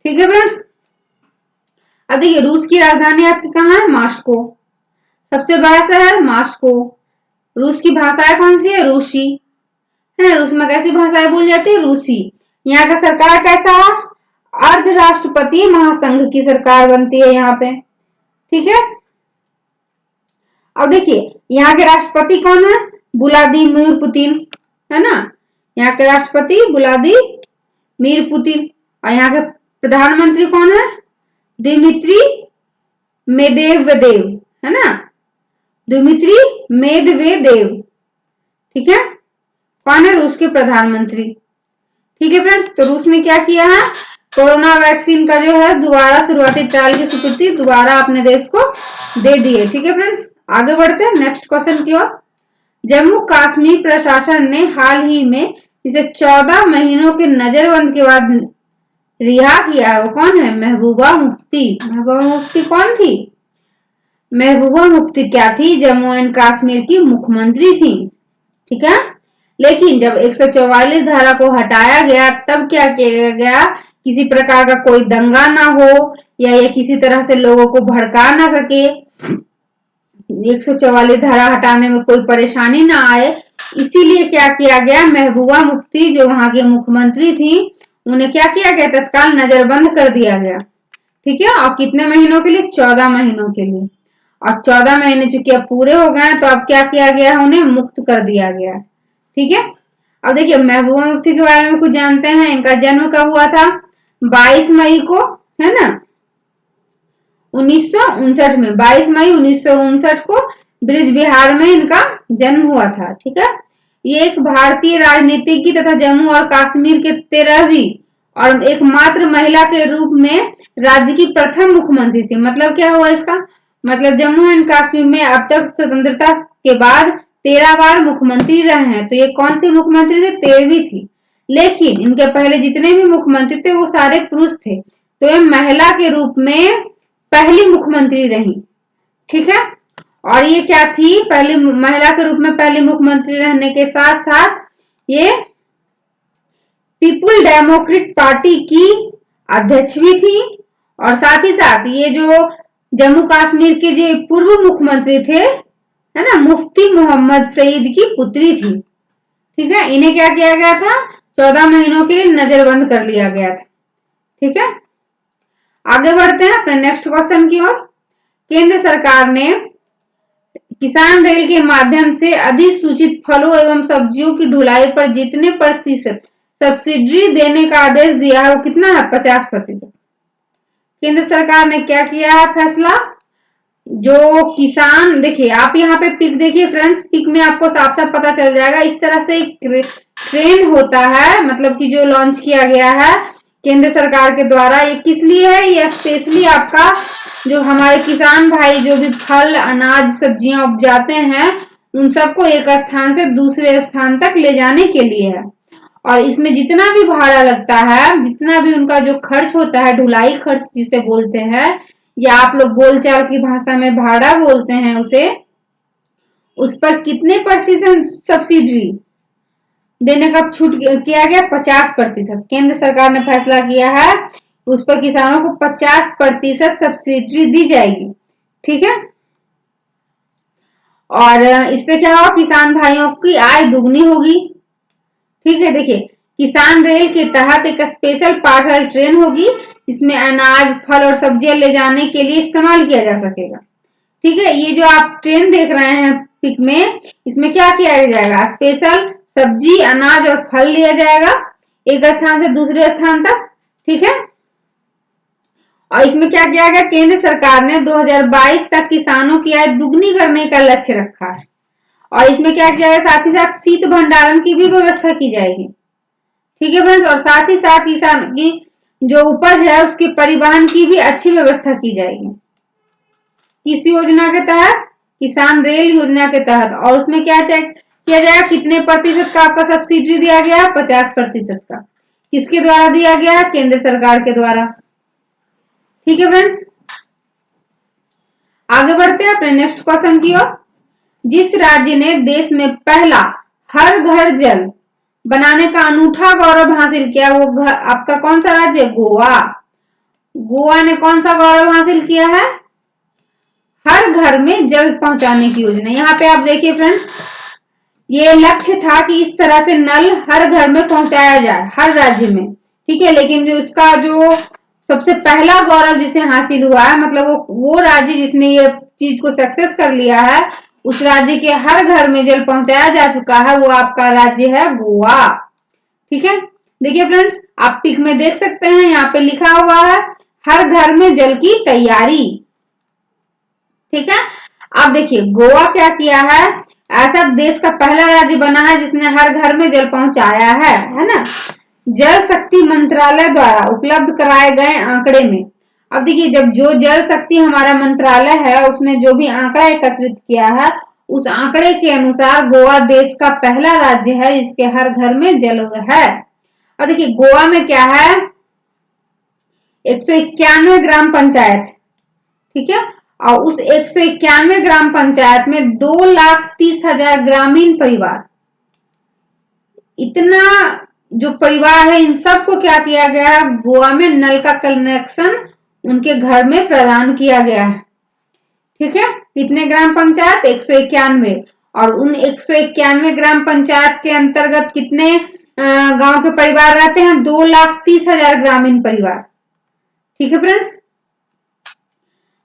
ठीक है फ्रेंड्स, अब देखिए रूस की राजधानी आपकी कहाँ है? मॉस्को। सबसे बड़ा शहर मॉस्को। रूस की भाषाएं कौन सी है? रूसी। है ना, रूस में कैसी भाषाएं बोली जाती है? रूसी। यहाँ का सरकार कैसा है? अर्ध राष्ट्रपति महासंघ की सरकार बनती है यहाँ पे। ठीक है, अब देखिए यहाँ के राष्ट्रपति कौन है? व्लादिमीर पुतिन, है ना, यहाँ के राष्ट्रपति व्लादिमीर पुतिन। और यहाँ के प्रधानमंत्री कौन है? दिमित्री मेदवेदेव, है ना, दिमित्री मेदवेदेव। ठीक है, कौन है? रूस के प्रधानमंत्री। ठीक है फ्रेंड्स, तो रूस ने क्या किया है? कोरोना वैक्सीन का जो है दोबारा शुरुआती ट्रायल की स्वीकृति दोबारा अपने देश को दे दी है। ठीक है फ्रेंड्स, आगे बढ़ते हैं नेक्स्ट क्वेश्चन की ओर। जम्मू कश्मीर प्रशासन ने हाल ही में इसे 14 महीनों के नजरबंद के बाद रिहा किया है, वो कौन है? महबूबा मुफ्ती। महबूबा मुफ्ती कौन थी? महबूबा मुफ्ती क्या थी? जम्मू एंड कश्मीर की मुख्यमंत्री थी। ठीक है, लेकिन जब 144 धारा को हटाया गया तब क्या किया गया? किसी प्रकार का कोई दंगा ना हो या ये किसी तरह से लोगों को भड़का ना सके, 144 धारा हटाने में कोई परेशानी ना आए, इसीलिए क्या किया गया? महबूबा मुफ्ती जो वहां की मुख्यमंत्री थी उन्हें क्या किया गया? तत्काल नजरबंद कर दिया गया। ठीक है, और कितने महीनों के लिए? 14 महीनों के लिए। और 14 महीने चूंकि अब पूरे हो गए तो अब क्या किया गया? उन्हें मुक्त कर दिया गया। ठीक है, अब देखिए महबूबा मुफ्ती के बारे में कुछ जानते हैं। इनका जन्म कब हुआ था? 22 मई को, है ना, 1959 में, 22 मई 1959 को ब्रिज बिहार में इनका जन्म हुआ था। ठीक है, ये एक भारतीय राजनीतिज्ञ तथा जम्मू और कश्मीर के 13वीं और एकमात्र महिला के रूप में राज्य की प्रथम मुख्यमंत्री थी। मतलब क्या हुआ इसका? मतलब जम्मू एंड कश्मीर में अब तक स्वतंत्रता के बाद 13 बार मुख्यमंत्री रहे हैं, तो ये कौन सी मुख्यमंत्री थे? 13वीं थी। लेकिन इनके पहले जितने भी मुख्यमंत्री थे वो सारे पुरुष थे, तो ये महिला के रूप में पहली मुख्यमंत्री रही। ठीक है, और ये क्या थी? पहली महिला के रूप में पहली मुख्यमंत्री रहने के साथ साथ ये पीपुल डेमोक्रेट पार्टी की अध्यक्ष भी थी, और साथ ही साथ ये जो जम्मू कश्मीर के जो पूर्व मुख्यमंत्री थे, है ना, मुफ्ती मोहम्मद सईद की पुत्री थी। ठीक है, इन्हें क्या किया गया था? 14 महीनों के लिए नजरबंद कर लिया गया था। ठीक है, आगे बढ़ते हैं अपने नेक्स्ट क्वेश्चन की ओर। केंद्र सरकार ने किसान रेल के माध्यम से अधिसूचित फलों एवं सब्जियों की ढुलाई पर जितने प्रतिशत सब्सिडी देने का आदेश दिया है वो कितना है 50%। केंद्र सरकार ने क्या किया है फैसला, जो किसान, देखिए आप यहाँ पे पिक देखिए फ्रेंड्स, पिक में आपको साफ साफ पता चल जाएगा। इस तरह से एक ट्रेन होता है, मतलब कि जो लॉन्च किया गया है केंद्र सरकार के द्वारा। ये किस लिए है, ये स्पेशली आपका जो हमारे किसान भाई जो भी फल अनाज सब्जियां उपजाते हैं उन सबको एक स्थान से दूसरे स्थान तक ले जाने के लिए है। और इसमें जितना भी भाड़ा लगता है, जितना भी उनका जो खर्च होता है, ढुलाई खर्च जिसे बोलते हैं, या आप लोग बोलचाल की भाषा में भाड़ा बोलते हैं उसे, उस पर कितने प्रतिशत सब्सिडी देने का छूट किया गया, 50%। केंद्र सरकार ने फैसला किया है उस पर किसानों को 50% सब्सिडी दी जाएगी, ठीक है। और इससे क्या होगा, किसान भाइयों की आय दुगनी होगी, ठीक है। देखिए किसान रेल के तहत एक स्पेशल पार्सल ट्रेन होगी, इसमें अनाज फल और सब्जियां ले जाने के लिए इस्तेमाल किया जा सकेगा, ठीक है। ये जो आप ट्रेन देख रहे हैं पिक में, इसमें क्या किया जाएगा, स्पेशल सब्जी अनाज और फल लिया जाएगा एक स्थान से दूसरे स्थान तक, ठीक है। और इसमें क्या किया गया, केंद्र सरकार ने 2022 तक किसानों की आय दुगनी करने का लक्ष्य रखा है। और इसमें क्या किया जाएगा, साथ ही साथ शीत भंडारण की भी व्यवस्था की जाएगी, ठीक है फ्रेंड्स। और साथ ही साथ किसान की जो उपज है उसके परिवहन की भी अच्छी व्यवस्था की जाएगी। किस योजना के तहत, किसान रेल योजना के तहत। और उसमें क्या किया जाएगा, कितने प्रतिशत का आपका सब्सिडी दिया गया, 50% का। किसके द्वारा दिया गया, केंद्र सरकार के द्वारा, ठीक है फ्रेंड्स। आगे बढ़ते हैं अपने नेक्स्ट क्वेश्चन की ओर। जिस राज्य ने देश में पहला हर घर जल बनाने का अनूठा गौरव हासिल किया, वो आपका कौन सा राज्य, गोवा। गोवा ने कौन सा गौरव हासिल किया है, हर घर में जल पहुंचाने की योजना। यहाँ पे आप देखिए फ्रेंड्स, ये लक्ष्य था कि इस तरह से नल हर घर में पहुंचाया जाए हर राज्य में, ठीक है। लेकिन जो इसका जो सबसे पहला गौरव जिसे हासिल हुआ है, मतलब वो राज्य जिसने ये चीज को सक्सेस कर लिया है, उस राज्य के हर घर में जल पहुंचाया जा चुका है, वो आपका राज्य है गोवा, ठीक है। देखिए फ्रेंड्स, आप पिक में देख सकते हैं, यहाँ पे लिखा हुआ है हर घर में जल की तैयारी, ठीक है। अब देखिए गोवा क्या किया है, ऐसा देश का पहला राज्य बना है जिसने हर घर में जल पहुंचाया है ना। जल शक्ति मंत्रालय द्वारा उपलब्ध कराए गए आंकड़े में, अब देखिए जब जो जल शक्ति हमारा मंत्रालय है उसने जो भी आंकड़ा एकत्रित किया है, उस आंकड़े के अनुसार गोवा देश का पहला राज्य है जिसके हर घर में जल है। अब देखिए गोवा में क्या है, 191 ग्राम पंचायत, ठीक है। और उस 191 ग्राम पंचायत में 2,30,000 ग्रामीण परिवार, इतना जो परिवार है इन सबको क्या किया गया है, गोवा में नल का कनेक्शन उनके घर में प्रदान किया गया है, ठीक है। कितने ग्राम पंचायत, 191। और उन 191 ग्राम पंचायत के अंतर्गत कितने गांव के परिवार रहते हैं, 2,30,000 ग्रामीण परिवार, ठीक है फ्रेंड्स।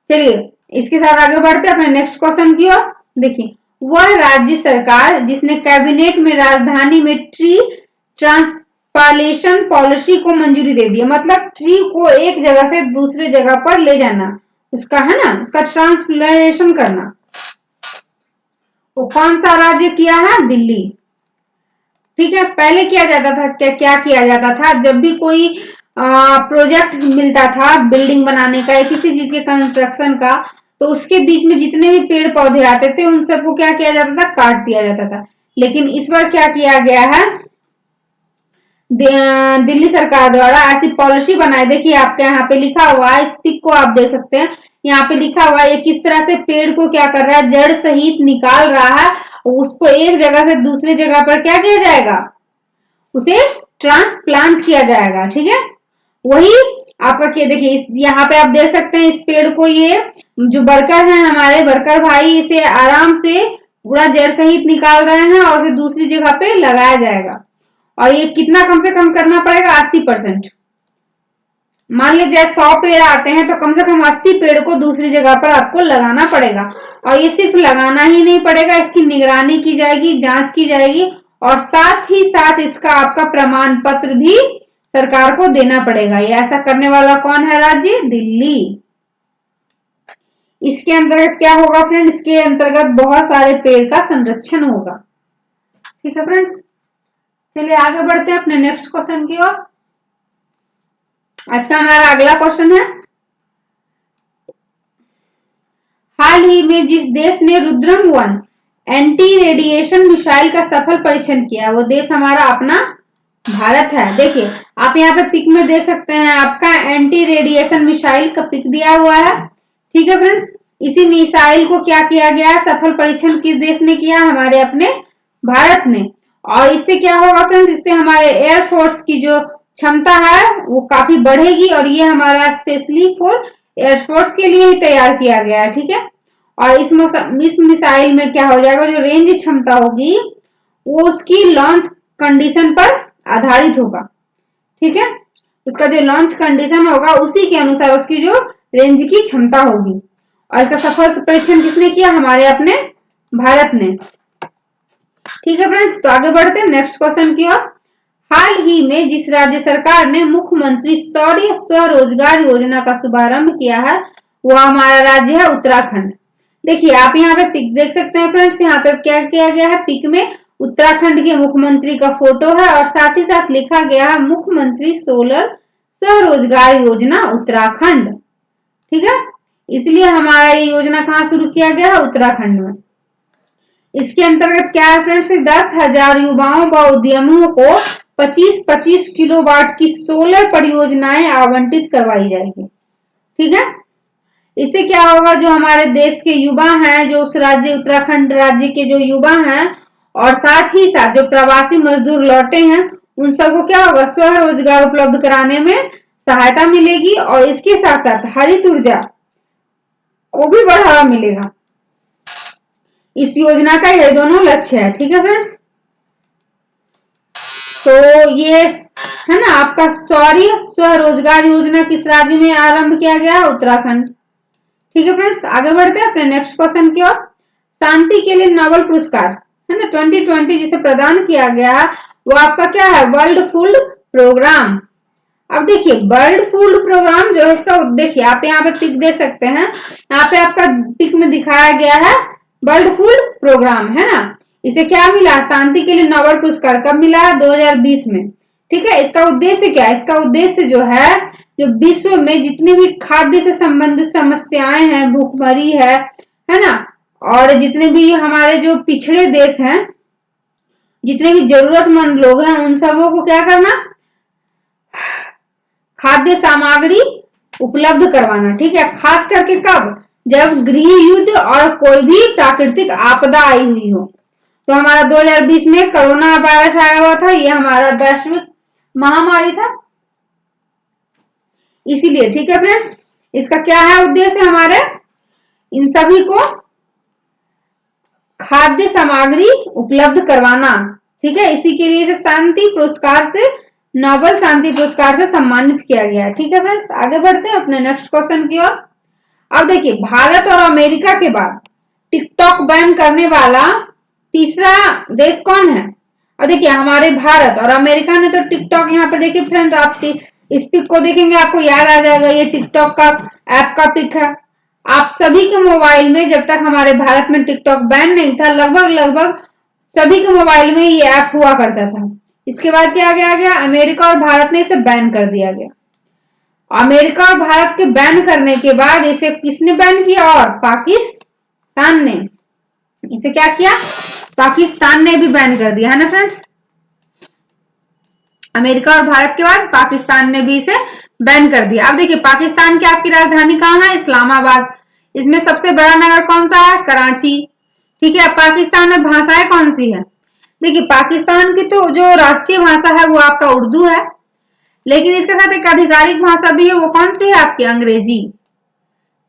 चलिए इसके साथ आगे बढ़ते हैं अपने नेक्स्ट क्वेश्चन की ओर। देखिए वह राज्य सरकार जिसने कैबिनेट में राजधानी में ट्री ट्रांसप्लांटेशन पॉलिसी को मंजूरी दे दी, मतलब ट्री को एक जगह से दूसरे जगह पर ले जाना, उसका है ना, उसका ट्रांसप्लांटेशन करना, वो कौन सा राज्य किया है, दिल्ली, ठीक है। पहले किया जाता था, क्या किया जाता था, जब भी कोई प्रोजेक्ट मिलता था बिल्डिंग बनाने का या किसी चीज के कंस्ट्रक्शन का, तो उसके बीच में जितने भी पेड़ पौधे आते थे उन सबको क्या किया जाता था, काट दिया जाता था। लेकिन इस बार क्या किया गया है, दिल्ली सरकार द्वारा ऐसी पॉलिसी बनाई। देखिए आपके यहाँ पे लिखा हुआ है, इस पिक को आप देख सकते हैं, यहाँ पे लिखा हुआ है ये किस तरह से पेड़ को क्या कर रहा है, जड़ सहित निकाल रहा है, उसको एक जगह से दूसरी जगह पर क्या किया जाएगा, उसे ट्रांसप्लांट किया जाएगा, ठीक है। वही आपका क्या, देखिए यहाँ पे आप देख सकते हैं इस पेड़ को, ये जो वर्कर हैं हमारे वर्कर भाई इसे आराम से पूरा जड़ सहित निकाल रहे हैं और इसे दूसरी जगह पे लगाया जाएगा। और ये कितना कम से कम करना पड़ेगा, 80%। मान लीजिए 100 पेड़ आते हैं तो कम से कम 80 पेड़ को दूसरी जगह पर आपको लगाना पड़ेगा। और ये सिर्फ लगाना ही नहीं पड़ेगा, इसकी निगरानी की जाएगी, जांच की जाएगी और साथ ही साथ इसका आपका प्रमाण पत्र भी सरकार को देना पड़ेगा। ये ऐसा करने वाला कौन है राज्य? दिल्ली। इसके अंतर्गत क्या होगा फ्रेंड? इसके अंतर्गत बहुत सारे पेड़ का संरक्षण होगा। ठीक है फ्रेंड्स, चलिए आगे बढ़ते हैं अपने नेक्स्ट क्वेश्चन की ओर। आज का हमारा अगला क्वेश्चन है, हाल ही में जिस देश ने रुद्रम 1 एंटी रेडिएशन मिसाइल का सफल परीक्षण किया वो देश हमारा अपना भारत है। देखिए आप यहाँ पे पिक में देख सकते हैं, आपका एंटी रेडिएशन मिसाइल का पिक दिया हुआ है। ठीक है फ्रेंड्स, इसी मिसाइल को क्या किया गया है? सफल परीक्षण किस देश ने किया? हमारे अपने भारत ने। और इससे क्या होगा फ्रेंड्स? इससे हमारे एयरफोर्स की जो क्षमता है वो काफी बढ़ेगी और ये हमारा स्पेशली फॉर एयरफोर्स के लिए ही तैयार किया गया है। ठीक है, और इस मिसाइल में क्या हो जाएगा? जो रेंज क्षमता होगी वो उसकी लॉन्च कंडीशन पर आधारित होगा। ठीक है, उसका जो लॉन्च कंडीशन होगा उसी के अनुसार उसकी जो रेंज की क्षमता होगी। और इसका सफल परीक्षण किसने किया? हमारे अपने भारत ने। ठीक है फ्रेंड्स, तो आगे बढ़ते हैं नेक्स्ट क्वेश्चन की ओर। हाल ही में जिस राज्य सरकार ने मुख्यमंत्री शौर्य स्वरोजगार योजना का शुभारंभ किया है वो हमारा राज्य है उत्तराखंड। देखिए आप यहाँ पे पिक देख सकते हैं फ्रेंड्स, यहाँ पे क्या किया गया है? पिक में उत्तराखंड के मुख्यमंत्री का फोटो है और साथ ही साथ लिखा गया है मुख्यमंत्री सोलर स्वरोजगार योजना उत्तराखंड। ठीक है, इसलिए हमारा ये योजना कहाँ शुरू किया गया है? उत्तराखंड में। इसके अंतर्गत क्या है फ्रेंड्स? 10,000 युवाओं व उद्यमियों को 25-25 किलोवाट की सोलर परियोजनाएं आवंटित करवाई जाएगी। ठीक है, इससे क्या होगा? जो हमारे देश के युवा हैं, जो उस राज्य उत्तराखंड राज्य के जो युवा हैं और साथ ही साथ जो प्रवासी मजदूर लौटे हैं उन सबको क्या होगा? स्वरोजगार उपलब्ध कराने में सहायता मिलेगी और इसके साथ साथ हरित ऊर्जा को भी बढ़ावा मिलेगा। इस योजना का ये दोनों लक्ष्य है। ठीक है फ्रेंड्स, तो ये है ना आपका शौर्य स्वरोजगार योजना किस राज्य में आरंभ किया गया है? उत्तराखंड। ठीक है फ्रेंड्स, आगे बढ़ते हैं अपने नेक्स्ट क्वेश्चन की ओर। शांति के लिए नोबेल पुरस्कार है ना 2020 जिसे प्रदान किया गया है वो आपका क्या है? World food programme. अब देखिए वर्ल्ड फूड प्रोग्राम जो है इसका देखिए आप यहाँ पे पिक देख सकते हैं, यहाँ पे आपका पिक में दिखाया गया है वर्ल्ड फूड प्रोग्राम है ना। इसे क्या मिला? शांति के लिए नोबेल पुरस्कार। कब मिला है? 2020 में। ठीक है, इसका उद्देश्य क्या है? इसका उद्देश्य जो है जो विश्व में जितनी भी खाद्य से संबंधित समस्याएं हैं, भूखमरी है ना, और जितने भी हमारे जो पिछड़े देश हैं, जितने भी जरूरतमंद लोग हैं उन सबों को क्या करना? खाद्य सामग्री उपलब्ध करवाना। ठीक है, खास करके कब? जब गृह युद्ध और कोई भी प्राकृतिक आपदा आई हुई हो। तो हमारा 2020 में कोरोना वायरस आया हुआ था, ये हमारा वैश्विक महामारी था इसीलिए। ठीक है फ्रेंड्स, इसका क्या है उद्देश्य? हमारे इन सभी को खाद्य सामग्री उपलब्ध करवाना। ठीक है, इसी के लिए शांति पुरस्कार से नोबेल शांति पुरस्कार से सम्मानित किया गया है। ठीक है फ्रेंड्स, आगे बढ़ते हैं अपने नेक्स्ट क्वेश्चन की ओर। अब देखिए भारत और अमेरिका के बाद टिकटॉक बैन करने वाला तीसरा देश कौन है? और देखिए हमारे भारत और अमेरिका ने तो टिकटॉक, यहाँ पर देखिए फ्रेंड्स आप इस पिक को देखेंगे आपको याद आ जाएगा, ये टिकटॉक का ऐप का पिक है। आप सभी के मोबाइल में जब तक हमारे भारत में टिकटॉक बैन नहीं था लगभग सभी के मोबाइल में ये ऐप हुआ करता था। इसके बाद क्या किया गया? अमेरिका और भारत ने इसे बैन कर दिया गया। अमेरिका और भारत के बैन करने के बाद इसे किसने बैन किया? और पाकिस्तान ने। इसे क्या किया? पाकिस्तान ने भी बैन कर दिया है ना फ्रेंड्स। अमेरिका और भारत के बाद पाकिस्तान ने भी इसे बैन कर दिया। अब देखिए पाकिस्तान की आपकी राजधानी कहाँ है? इस्लामाबाद। इसमें सबसे बड़ा नगर कौन सा है? कराची। ठीक है, पाकिस्तान में भाषाएं कौन सी है? देखिए पाकिस्तान की तो जो राष्ट्रीय भाषा है वो आपका उर्दू है, लेकिन इसके साथ एक आधिकारिक भाषा भी है, वो कौन सी है? आपकी अंग्रेजी।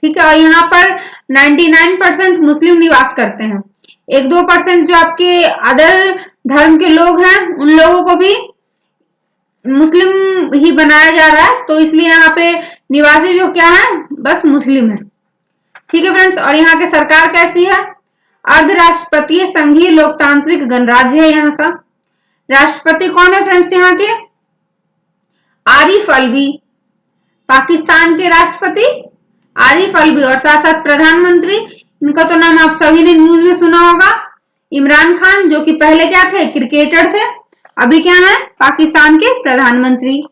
ठीक है, और यहाँ पर 99% मुस्लिम निवास करते हैं। 1-2% जो आपके अदर धर्म के लोग हैं उन लोगों को भी मुस्लिम ही बनाया जा रहा है, तो इसलिए यहाँ पे निवासी जो क्या है? बस मुस्लिम है। ठीक है फ्रेंड्स, और यहाँ की सरकार कैसी है? अर्धराष्ट्रपतीय संघीय लोकतांत्रिक गणराज्य है यहाँ का। राष्ट्रपति कौन है फ्रेंड्स यहाँ के? आरिफ अलवी, पाकिस्तान के राष्ट्रपति आरिफ अलवी। और साथ साथ प्रधानमंत्री, इनका तो नाम आप सभी ने न्यूज में सुना होगा, इमरान खान, जो कि पहले क्या थे? क्रिकेटर थे, अभी क्या है? पाकिस्तान के प्रधानमंत्री।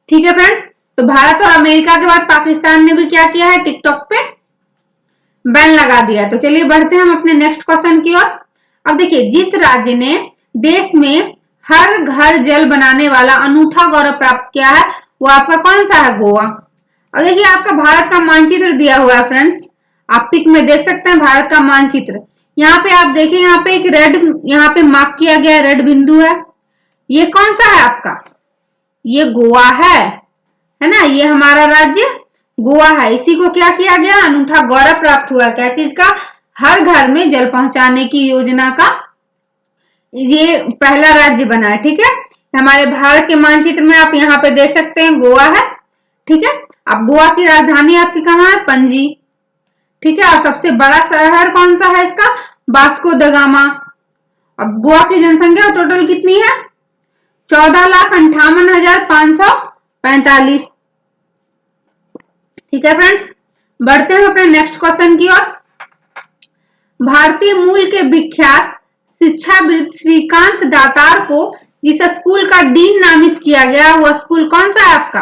ठीक है फ्रेंड्स, तो भारत और अमेरिका के बाद पाकिस्तान ने भी क्या किया है? टिकटॉक पे बैन लगा दिया। तो चलिए बढ़ते हैं हम अपने नेक्स्ट क्वेश्चन की ओर। अब देखिए, जिस राज्य ने देश में हर घर जल बनाने वाला अनूठा गौरव प्राप्त किया है वो आपका कौन सा है? गोवा। और देखिए, आपका भारत का मानचित्र दिया हुआ है फ्रेंड्स, आप पिक में देख सकते हैं भारत का मानचित्र। यहाँ पे आप देखें, यहाँ पे एक रेड, यहाँ पे मार्क किया गया रेड बिंदु है, ये कौन सा है आपका? ये गोवा है ना, ये हमारा राज्य गोवा है। इसी को क्या किया गया? अनूठा गौरव प्राप्त हुआ। क्या चीज का? हर घर में जल पहुंचाने की योजना का ये पहला राज्य बना है। ठीक है, हमारे भारत के मानचित्र में आप यहाँ पे देख सकते हैं गोवा है। ठीक है, अब गोवा की राजधानी आपकी कहाँ है? पणजी। ठीक है, और सबसे बड़ा शहर कौन सा है इसका? Vasco the gamma. अब गोवा की जनसंख्या टोटल कितनी है? 14,58,545। ठीक है फ्रेंड्स, बढ़ते हैं अपने नेक्स्ट क्वेश्चन की ओर। भारतीय मूल के विख्यात शिक्षाविद श्रीकांत दातार को जिस स्कूल का डीन नामित किया गया वो स्कूल कौन सा है आपका?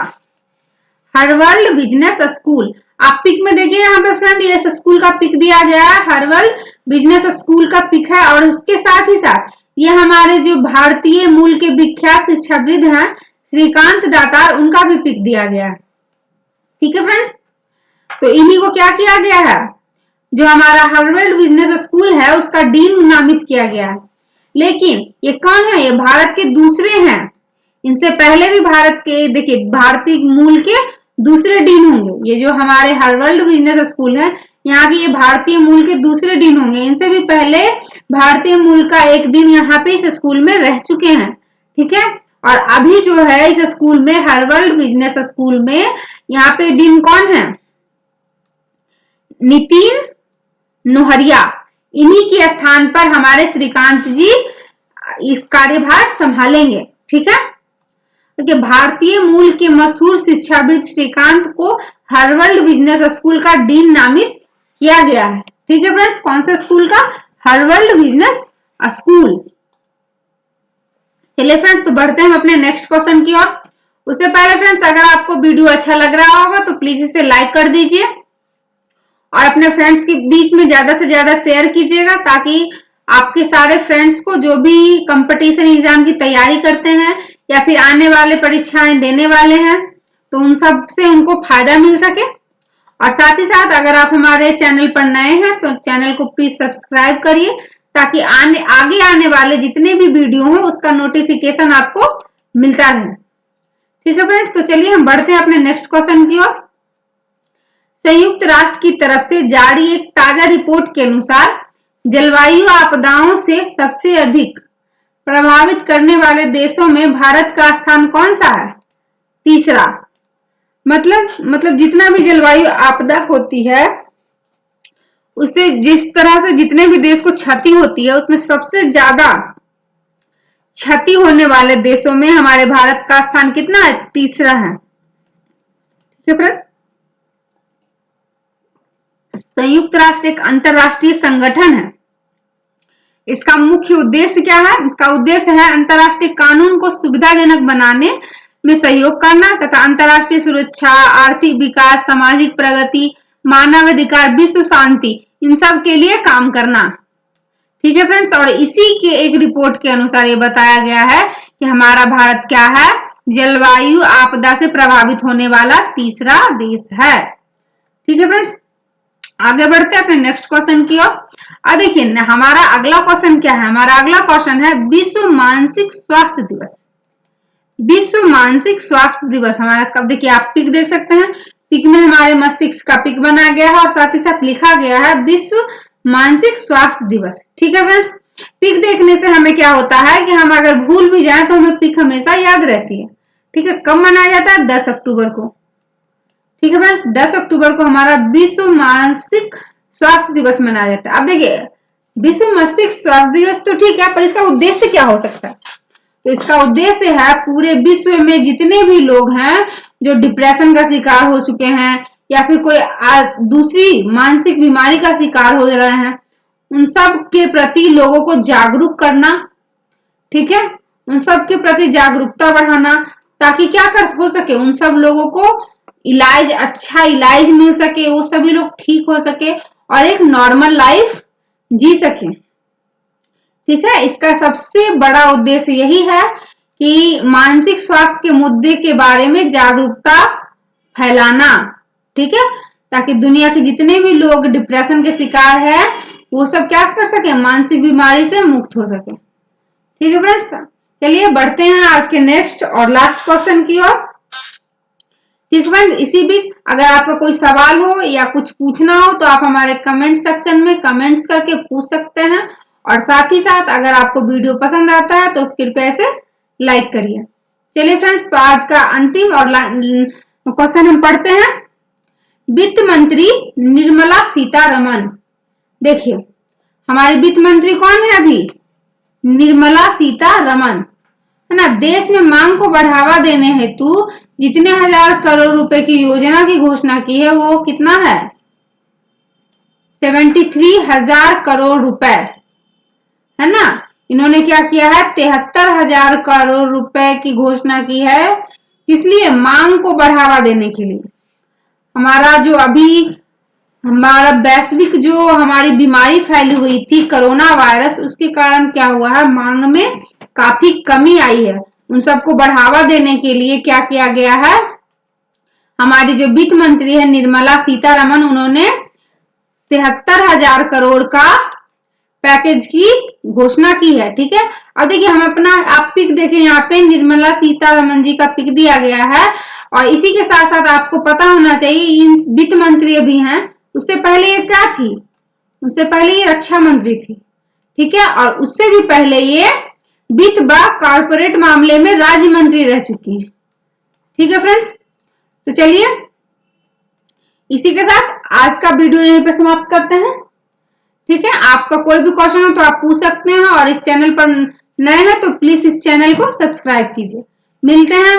Harvard business school. आप पिक में देखिए, यहाँ पे फ्रेंड ये स्कूल का पिक दिया गया है, हार्वर्ड बिजनेस स्कूल का पिक है। और उसके साथ ही साथ ये हमारे जो भारतीय मूल के विख्यात शिक्षाविद हैं श्रीकांत दातार, उनका भी पिक दिया गया है। ठीक है फ्रेंड्स, तो इन्हीं को क्या किया गया है? जो हमारा हार्वर्ड बिजनेस स्कूल है उसका डीन नामित किया गया है। लेकिन ये कौन है? ये भारत के दूसरे हैं। इनसे पहले भी भारत के, देखिए, भारतीय मूल के दूसरे डीन होंगे। ये जो हमारे हार्वर्ड बिजनेस स्कूल है, यहाँ के ये भारतीय मूल के दूसरे डीन होंगे। इनसे भी पहले भारतीय मूल का एक डीन यहाँ पे इस स्कूल में रह चुके हैं। ठीक है, और अभी जो है इस स्कूल में, हार्वर्ड बिजनेस स्कूल में, यहाँ पे डीन कौन है? नितिन नोहरिया। इन्हीं के स्थान पर हमारे श्रीकांत जी इस कार्यभार संभालेंगे। ठीक है, तो भारतीय मूल के मशहूर शिक्षाविद श्रीकांत को हार्वर्ड बिजनेस स्कूल का डीन नामित किया गया है। ठीक है फ्रेंड्स, कौन से स्कूल का? Harvard business school. चलिए फ्रेंड्स, तो बढ़ते हैं अपने नेक्स्ट क्वेश्चन की ओर। उससे पहले फ्रेंड्स, अगर आपको वीडियो अच्छा लग रहा होगा तो प्लीज इसे लाइक कर दीजिए और अपने फ्रेंड्स के बीच में ज्यादा से ज्यादा शेयर कीजिएगा, ताकि आपके सारे फ्रेंड्स को जो भी कंपटीशन एग्जाम की तैयारी करते हैं या फिर आने वाले परीक्षाएं देने वाले हैं, तो उन सब से उनको फायदा मिल सके। और साथ ही साथ अगर आप हमारे चैनल पर नए हैं तो चैनल को प्लीज सब्सक्राइब करिए, ताकि आगे आने वाले जितने भी वीडियो हो उसका नोटिफिकेशन आपको मिलता रहे। ठीक है फ्रेंड्स, तो चलिए हम बढ़ते हैं अपने नेक्स्ट क्वेश्चन की ओर। संयुक्त राष्ट्र की तरफ से जारी एक ताजा रिपोर्ट के अनुसार जलवायु आपदाओं से सबसे अधिक प्रभावित करने वाले देशों में भारत का स्थान कौन सा है? तीसरा। मतलब जितना भी जलवायु आपदा होती है उससे जिस तरह से जितने भी देश को क्षति होती है, उसमें सबसे ज्यादा क्षति होने वाले देशों में हमारे भारत का स्थान कितना है? तीसरा है। ठीक है फ्रेंड, संयुक्त राष्ट्र एक अंतरराष्ट्रीय संगठन है। इसका मुख्य उद्देश्य क्या है? इसका उद्देश्य है अंतरराष्ट्रीय कानून को सुविधाजनक बनाने में सहयोग करना तथा अंतरराष्ट्रीय सुरक्षा, आर्थिक विकास, सामाजिक प्रगति, मानवाधिकार, विश्व शांति, इन सब के लिए काम करना। ठीक है फ्रेंड्स, और इसी के एक रिपोर्ट के अनुसार ये बताया गया है कि हमारा भारत क्या है? जलवायु आपदा से प्रभावित होने वाला तीसरा देश है। ठीक है फ्रेंड्स, आगे बढ़ते हैं अपने नेक्स्ट क्वेश्चन की ओर। अब देखिए, हमारा अगला क्वेश्चन क्या है? हमारा अगला क्वेश्चन है विश्व मानसिक स्वास्थ्य दिवस। विश्व मानसिक स्वास्थ्य दिवस हमारा कब? देखिए, आप पिक देख सकते हैं, पिक में हमारे मस्तिष्क का पिक बना गया है और साथ ही साथ लिखा गया है विश्व मानसिक स्वास्थ्य दिवस। ठीक है फ्रेंड्स, पिक देखने से हमें क्या होता है कि हम अगर भूल भी जाए तो हमें पिक हमेशा याद रहती है। ठीक है, कब मनाया जाता है? 10 अक्टूबर को। ठीक है फ्रेंड्स, 10 अक्टूबर को हमारा विश्व मानसिक स्वास्थ्य दिवस मनाया जाता है। अब देखिए, विश्व मस्तिष्क स्वास्थ्य दिवस तो ठीक है, पर इसका उद्देश्य क्या हो सकता है? तो इसका उद्देश्य है पूरे विश्व में जितने भी लोग हैं जो डिप्रेशन का शिकार हो चुके हैं या फिर कोई दूसरी मानसिक बीमारी का शिकार हो रहे हैं, उन सब के प्रति लोगों को जागरूक करना, ठीक है, उन सब के प्रति जागरूकता बढ़ाना, ताकि क्या कर हो सके, उन सब लोगों को इलाज, अच्छा इलाज मिल सके, वो सभी लोग ठीक हो सके और एक नॉर्मल लाइफ जी सके। ठीक है, इसका सबसे बड़ा उद्देश्य यही है कि मानसिक स्वास्थ्य के मुद्दे के बारे में जागरूकता फैलाना, ठीक है, ताकि दुनिया के जितने भी लोग डिप्रेशन के शिकार है वो सब क्या कर सके, मानसिक बीमारी से मुक्त हो सके। ठीक है फ्रेंड्स, चलिए बढ़ते हैं आज के नेक्स्ट और लास्ट क्वेश्चन की ओर। ठीक फ्रेंड्स, इसी बीच अगर आपका कोई सवाल हो या कुछ पूछना हो तो आप हमारे कमेंट सेक्शन में कमेंट्स करके पूछ सकते हैं, और साथ ही साथ अगर आपको वीडियो पसंद आता है तो कृपया इसे लाइक करिए। चलिए फ्रेंड्स, तो आज का अंतिम और क्वेश्चन हम पढ़ते हैं। वित्त मंत्री निर्मला सीतारमण, देखिए हमारी वित्त मंत्री कौन है अभी, निर्मला सीतारमण, है ना, देश में मांग को बढ़ावा देने हेतु जितने 1000 करोड़ रुपए की योजना की घोषणा की है वो कितना है, 73,000 करोड़ रुपए, है ना। इन्होंने क्या किया है, 73,000 करोड़ रुपए की घोषणा की है, इसलिए मांग को बढ़ावा देने के लिए। हमारा जो अभी हमारा वैश्विक जो हमारी बीमारी फैली हुई थी कोरोना वायरस, उसके कारण क्या हुआ है, मांग में काफी कमी आई है। उन सबको बढ़ावा देने के लिए क्या किया गया है, हमारी जो वित्त मंत्री है निर्मला सीतारमण, उन्होंने 73,000 करोड़ का पैकेज की घोषणा की है। ठीक है, अब देखिए हम अपना आप पिक देखें, यहाँ पे निर्मला सीतारमण जी का पिक दिया गया है, और इसी के साथ साथ आपको पता होना चाहिए इन वित्त मंत्री अभी हैं, उससे पहले ये क्या थी, उससे पहले ये रक्षा मंत्री थी। ठीक है, और उससे भी पहले ये वित्त व कॉर्पोरेट मामले में राज्य मंत्री रह चुकी है। ठीक है फ्रेंड्स, तो चलिए इसी के साथ आज का वीडियो यहीं पे समाप्त करते हैं। ठीक है, आपका कोई भी क्वेश्चन हो तो आप पूछ सकते हैं, और इस चैनल पर नए हैं तो प्लीज इस चैनल को सब्सक्राइब कीजिए। मिलते हैं